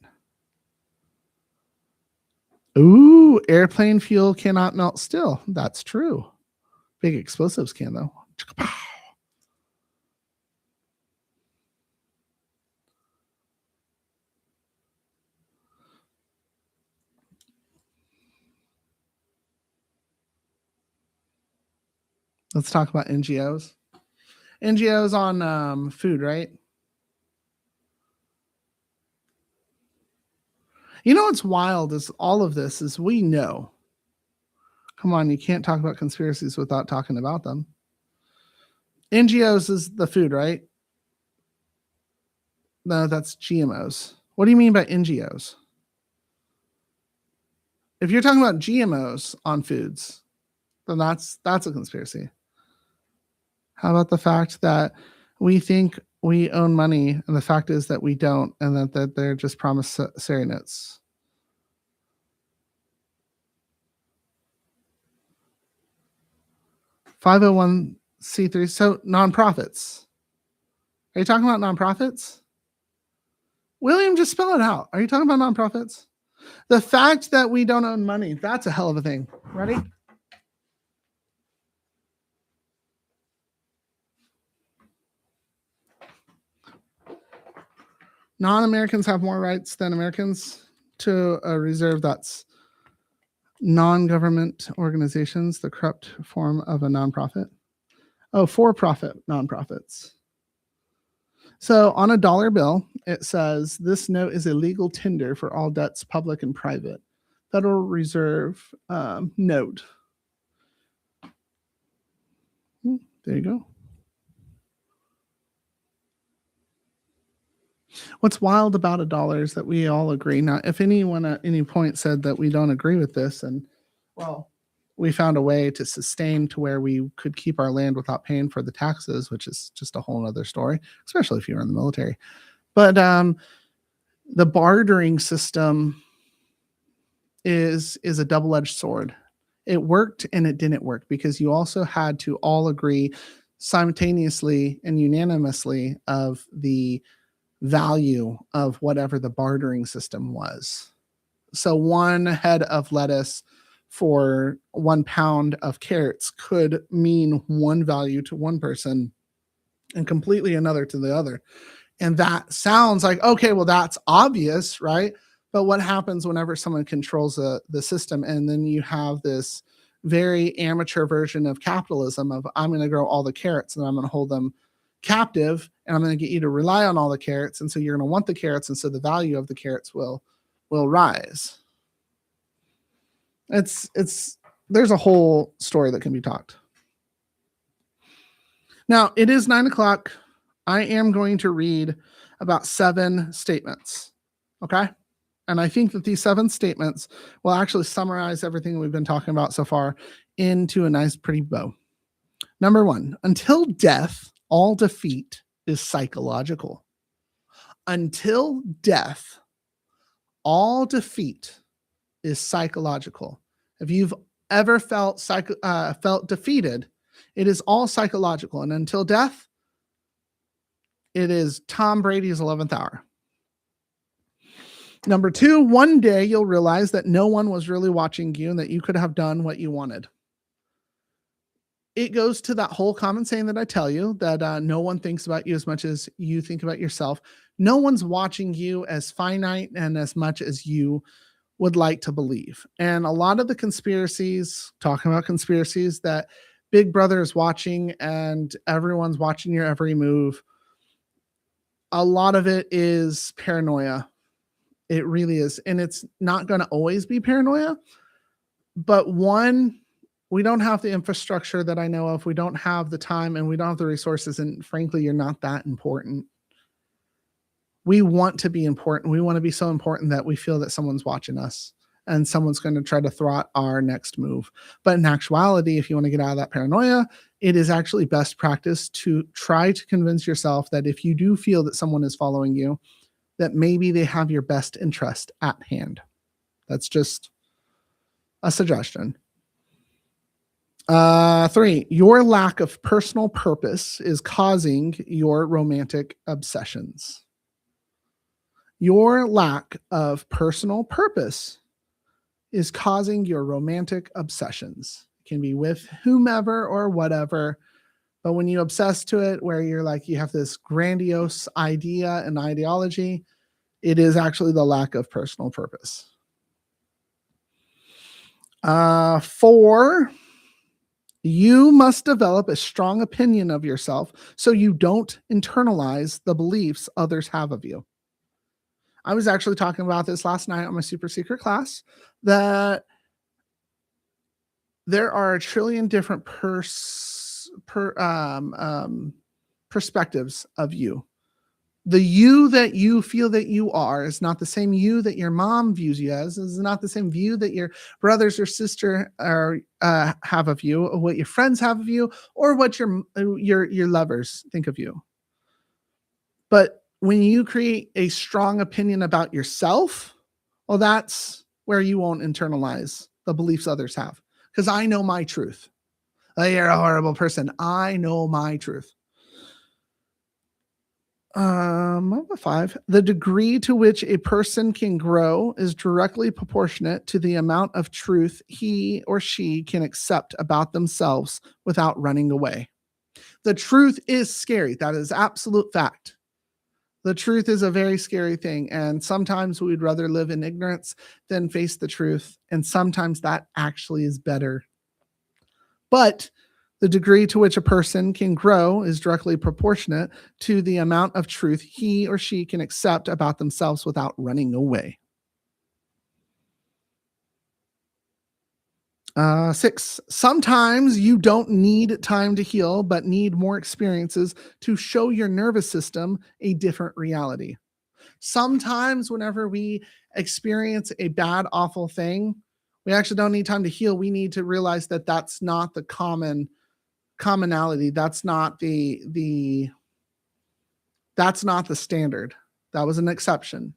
Ooh, airplane fuel cannot melt still. That's true. Big explosives can, though. Let's talk about NGOs. NGOs on food, right? You know what's wild is all of this is we know. Come on, you can't talk about conspiracies without talking about them. NGOs is the food, right? No, that's GMOs. What do you mean by NGOs? If you're talking about GMOs on foods, then that's a conspiracy. How about the fact that we think we own money, and the fact is that we don't, and that they're just promissory notes? (501c3). So nonprofits. Are you talking about nonprofits? William, just spell it out. Are you talking about nonprofits? The fact that we don't own money, that's a hell of a thing. Ready? Non-Americans have more rights than Americans to a reserve. That's non-government organizations, the corrupt form of a nonprofit. Oh, for-profit nonprofits. So on a dollar bill, it says this note is a legal tender for all debts, public and private. Federal Reserve note. There you go. What's wild about a dollar is that we all agree. Now, if anyone at any point said that we don't agree with this, and well, we found a way to sustain to where we could keep our land without paying for the taxes, which is just a whole other story, especially if you're in the military. But the bartering system is a double-edged sword. It worked and it didn't work because you also had to all agree simultaneously and unanimously of the value of whatever the bartering system was. So 1 head of lettuce for 1 pound of carrots could mean one value to one person and completely another to the other. And that sounds like, okay, well, that's obvious, right? But what happens whenever someone controls the system, and then you have this very amateur version of capitalism of I'm going to grow all the carrots and I'm going to hold them captive, and I'm going to get you to rely on all the carrots, and so you're going to want the carrots, and so the value of the carrots will rise. There's a whole story that can be talked. Now, it is 9 o'clock. I am going to read about 7 statements, okay? And I think that these 7 statements will actually summarize everything we've been talking about so far into a nice, pretty bow. Number 1, until death, all defeat is psychological. Until death, all defeat is psychological. If you've ever felt defeated, it is all psychological. And until death, it is Tom Brady's 11th hour. Number 2, one day you'll realize that no one was really watching you and that you could have done what you wanted. It goes to that whole common saying that I tell you, that no one thinks about you as much as you think about yourself. No one's watching you as finite and as much as you would like to believe. And a lot of the conspiracies, talking about conspiracies, that Big Brother is watching and everyone's watching your every move, a lot of it is paranoia. It really is. And it's not going to always be paranoia. But one, we don't have the infrastructure that I know of. We don't have the time and we don't have the resources. And frankly, you're not that important. We want to be important. We want to be so important that we feel that someone's watching us. and someone's going to try to thwart our next move. But in actuality, if you want to get out of that paranoia, it is actually best practice to try to convince yourself that if you do feel that someone is following you, that maybe they have your best interest at hand. That's just a suggestion. 3, your lack of personal purpose is causing your romantic obsessions. Your lack of personal purpose is causing your romantic obsessions. It can be with whomever or whatever, but when you obsess to it, where you're like, you have this grandiose idea and ideology, it is actually the lack of personal purpose. 4, you must develop a strong opinion of yourself so you don't internalize the beliefs others have of you. I was actually talking about this last night on my super secret class, that there are a trillion different perspectives of you. The you that you feel that you are is not the same you that your mom views you as. Is not the same view that your brothers or sister have of you, or what your friends have of you, or what your lovers think of you. But when you create a strong opinion about yourself, well, that's where you won't internalize the beliefs others have. Because I know my truth. Oh, you're a horrible person. I know my truth. 5, the degree to which a person can grow is directly proportionate to the amount of truth he or she can accept about themselves without running away. The truth is scary. That is absolute fact. The truth is a very scary thing, and sometimes we'd rather live in ignorance than face the truth, and sometimes that actually is better. But the degree to which a person can grow is directly proportionate to the amount of truth he or she can accept about themselves without running away. 6, sometimes you don't need time to heal, but need more experiences to show your nervous system a different reality. Sometimes whenever we experience a bad, awful thing, we actually don't need time to heal. We need to realize that that's not the commonality. That's not the standard. That was an exception.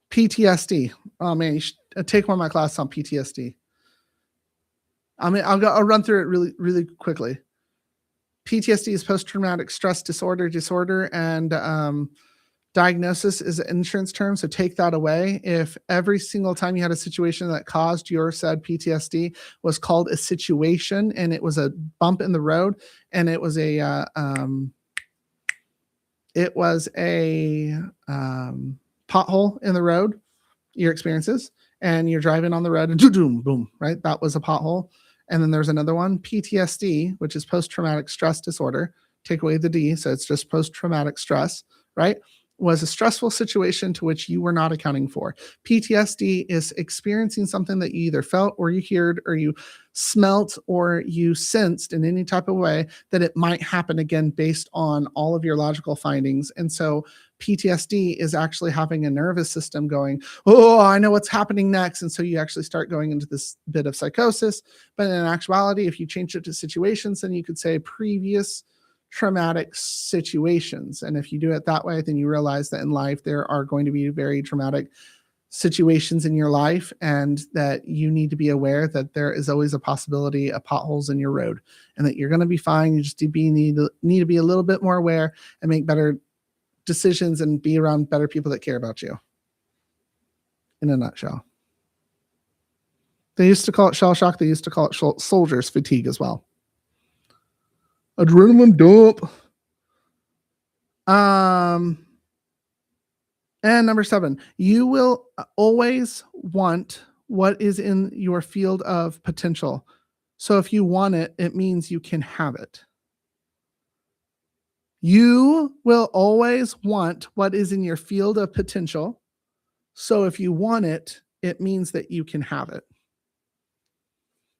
PTSD. Oh man, you should take one of my classes on PTSD. I mean, I'll run through it really, really quickly. PTSD is post-traumatic stress disorder, and diagnosis is an insurance term. So take that away. If every single time you had a situation that caused your said PTSD was called a situation, and it was a bump in the road, and it was a pothole in the road, your experiences, and you're driving on the road and boom, boom, right? That was a pothole. And then there's another one, PTSD, which is post-traumatic stress disorder. Take away the D, so it's just post-traumatic stress, right? Was a stressful situation to which you were not accounting for. PTSD is experiencing something that you either felt or you heard or you smelt or you sensed in any type of way that it might happen again based on all of your logical findings. And so PTSD is actually having a nervous system going, oh, I know what's happening next. And so you actually start going into this bit of psychosis. But in actuality, if you change it to situations, then you could say previous traumatic situations. And if you do it that way, then you realize that in life, there are going to be very traumatic situations in your life, and that you need to be aware that there is always a possibility of potholes in your road, and that you're going to be fine. You just need to be a little bit more aware and make better decisions and be around better people that care about you. In a nutshell. They used to call it shell shock. They used to call it soldier's fatigue as well. Adrenaline dump. And number 7, you will always want what is in your field of potential. So if you want it, it means you can have it. You will always want what is in your field of potential. So if you want it, it means that you can have it.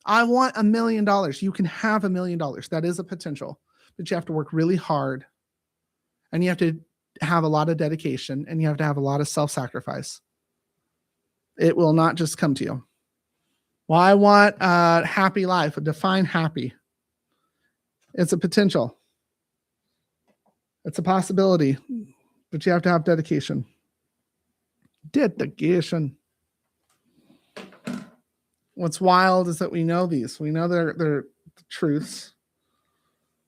I want $1 million. You can have $1 million. That is a potential, but you have to work really hard, and you have to have a lot of dedication, and you have to have a lot of self-sacrifice. It will not just come to you. Well, I want a happy life. Define happy. It's a potential. It's a possibility, but you have to have dedication. Dedication. What's wild is that we know these. We know they're truths.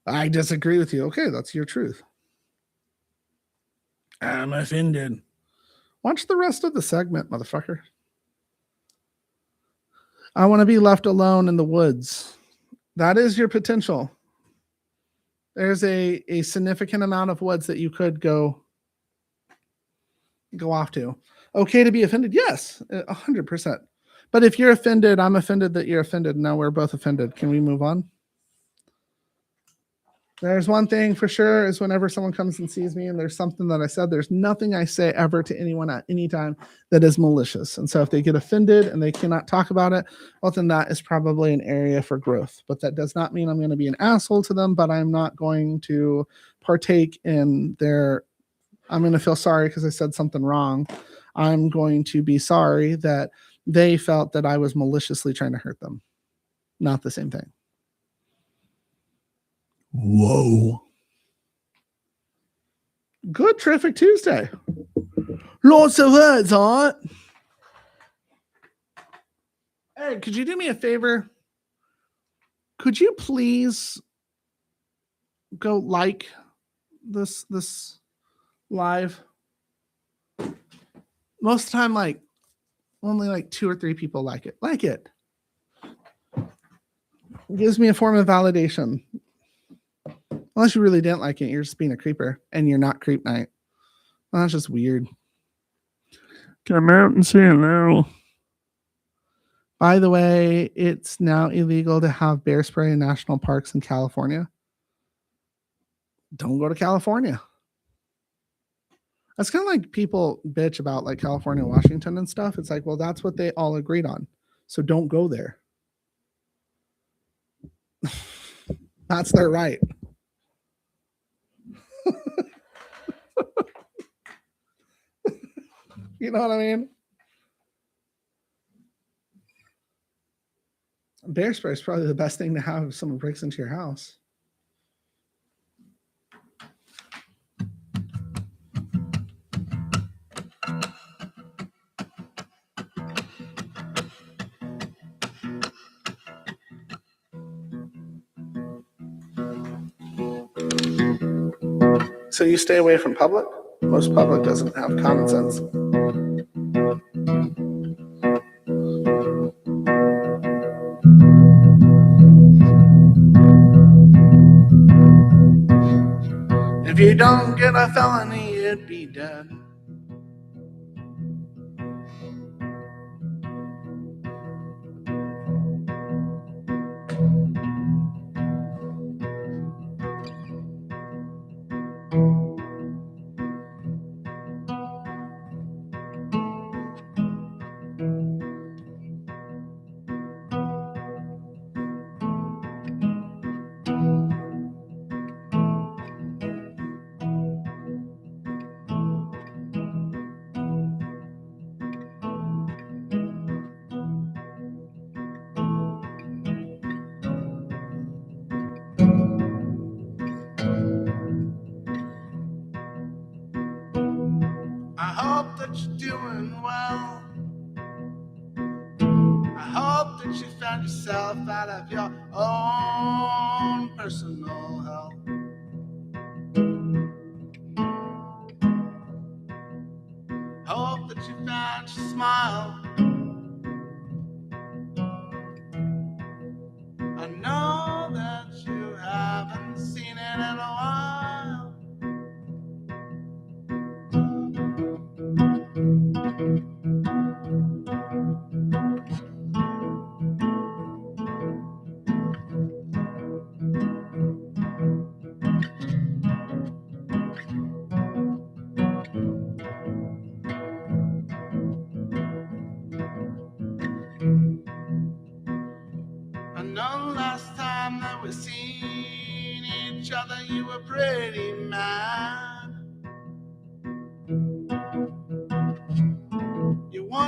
I disagree with you. Okay, that's your truth. I'm offended. Watch the rest of the segment, motherfucker. I want to be left alone in the woods. That is your potential. There's a significant amount of woods that you could go off to. Okay to be offended? Yes, 100%. But if you're offended, I'm offended that you're offended. Now we're both offended. Can we move on? There's one thing for sure is whenever someone comes and sees me and there's something that I said, there's nothing I say ever to anyone at any time that is malicious. And so if they get offended and they cannot talk about it, well, then that is probably an area for growth. But that does not mean I'm going to be an asshole to them, but I'm not going to partake in I'm going to feel sorry because I said something wrong. I'm going to be sorry that they felt that I was maliciously trying to hurt them. Not the same thing. Whoa. Good Terrific Tuesday. Lots of words, huh? Hey, could you do me a favor? Could you please go like this live? Most of the time, like only like 2 or 3 people like it. Like it. It gives me a form of validation. Unless you really didn't like it, you're just being a creeper and you're not creep night. Well, that's just weird. Come out and say hello. By the way, it's now illegal to have bear spray in national parks in California. Don't go to California. That's kind of like people bitch about like California, Washington and stuff. It's like, well, that's what they all agreed on. So don't go there. That's their right. You know what I mean? Bear spray is probably the best thing to have if someone breaks into your house. So you stay away from public? Most public doesn't have common sense. If you don't get a felony, you'd be dead. I hope that you're doing well. I hope that you found yourself out of your own personal hell. Hope that you found your smile. I know that you haven't seen it in a while.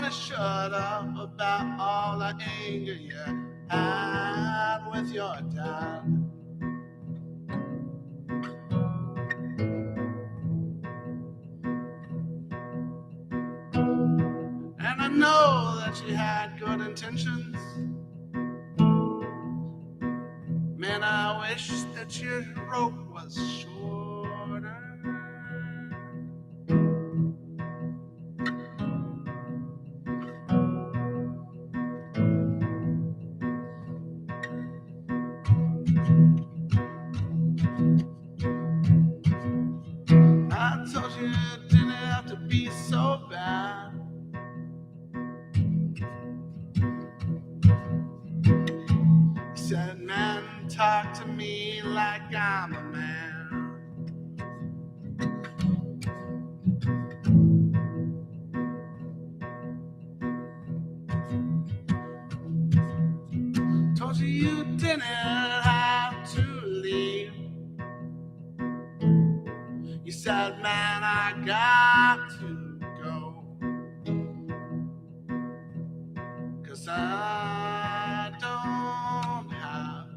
me shut up about all the anger you had with your dad. And I know that you had good intentions. Man, I wish that your rope was shorter. I told you it didn't have to be so bad. You said, man, talk to me like I'm a man. Told you you didn't have to leave. You said, man, I got to go. 'Cause I don't have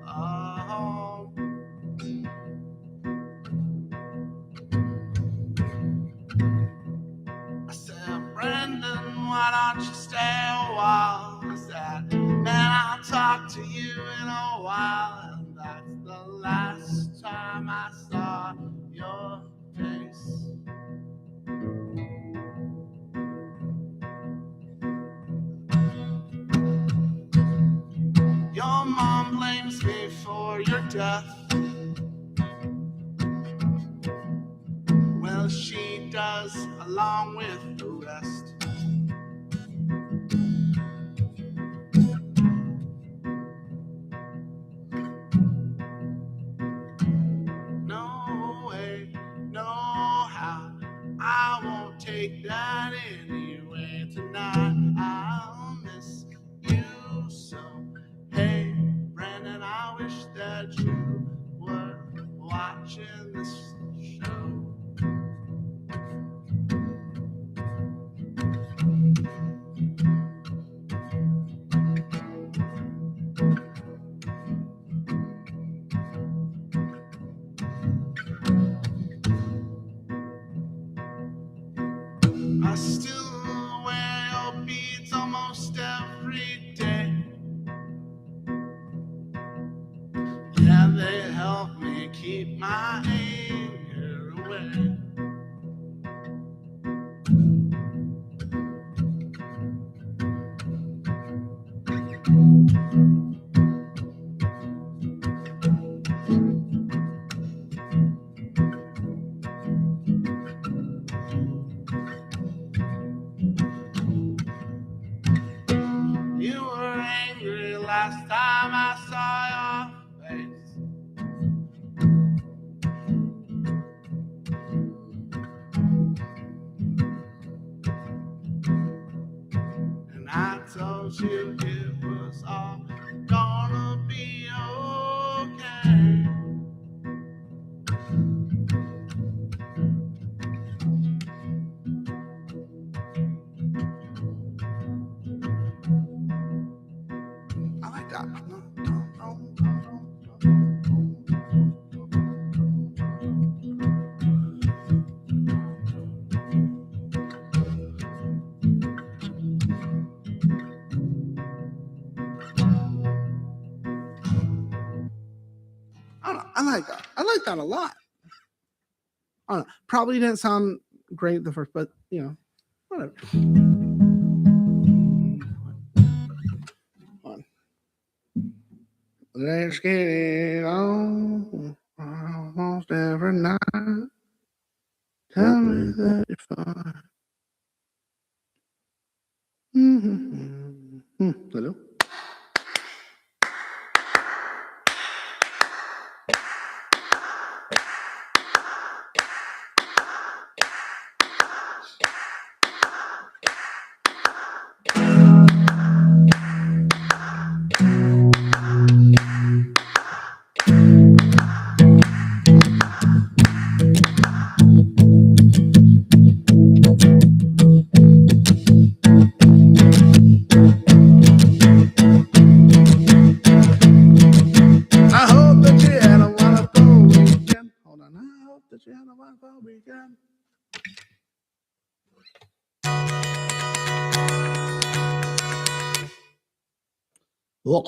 a home. I said, Brendan, why don't you stay a while? I said, man, I'll talk to you in a while. And that's the last time I saw your face. Your mom blames me for your death. Well, she does, along with the rest. No way, no how, I won't take that anyway. Tonight I'll miss you so. Hey, Brandon, I wish that you were watching this show. I still wear your beads almost every day. Yeah, they help me keep my anger away. You were angry last time I saw your face. And I told you it was all gonna be okay. I like that. I don't know. I like that. I like that a lot. I don't know. Probably didn't sound great the first, but you know, whatever. Let's get it on almost every night. Tell me that you're fine. Hello? Ugh.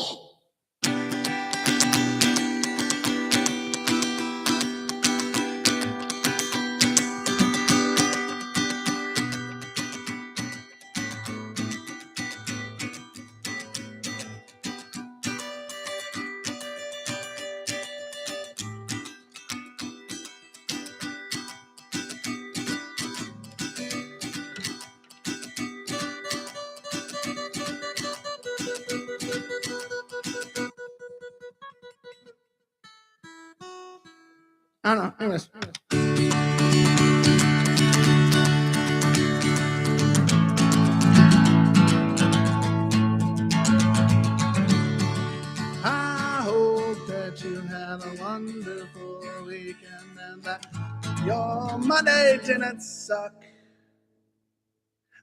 I don't know. Anyways. I hope that you had a wonderful weekend and that your Monday didn't suck.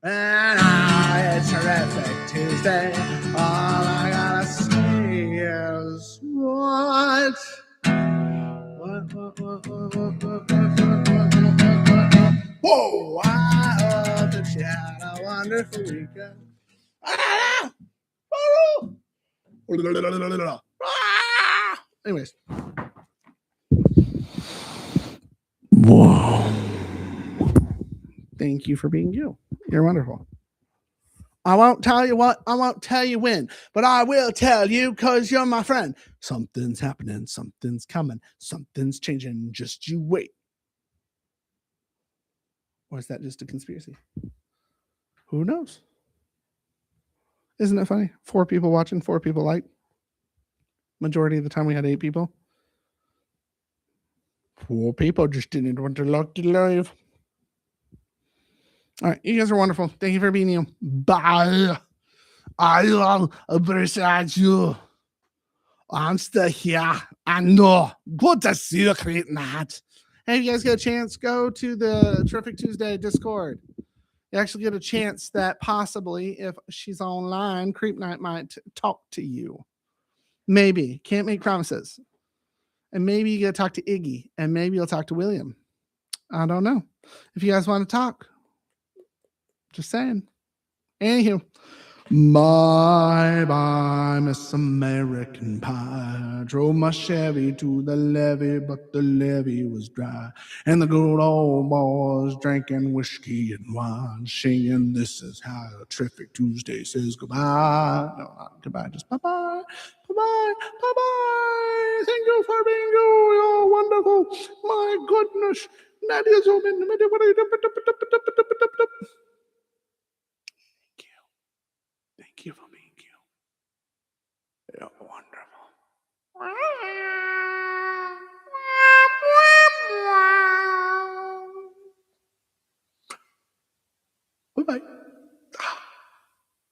And it's terrific Tuesday. All I gotta say is what? Whoa! I hope that you had a wonderful weekend. Anyways. Whoa. Thank you for being you. You're wonderful. I won't tell you what, I won't tell you when, but I will tell you because you're my friend. Something's happening, something's coming, something's changing. Just you wait. Or is that just a conspiracy? Who knows? Isn't it funny? 4 people watching, 4 people like. Majority of the time we had 8 people. 4 people just didn't want to look live. All right, you guys are wonderful. Thank you for being you. Bye. I will appreciate you. I'm still here. I know. Good to see you, Create Night. Hey, if you guys get a chance, go to the Terrific Tuesday Discord. You actually get a chance that possibly, if she's online, Creep Night might talk to you. Maybe. Can't make promises. And maybe you get to talk to Iggy. And maybe you'll talk to William. I don't know. If you guys want to talk, just saying. Anywho. Bye, Miss American Pie. Drove my Chevy to the levee, but the levee was dry. And the good old boys drinking whiskey and wine, singing, "This is how a terrific Tuesday says goodbye." No, not goodbye, just bye-bye, bye-bye, bye-bye. Thank you for being you. You're wonderful. My goodness. That is all. Thank you. Thank you for being you. You're wonderful.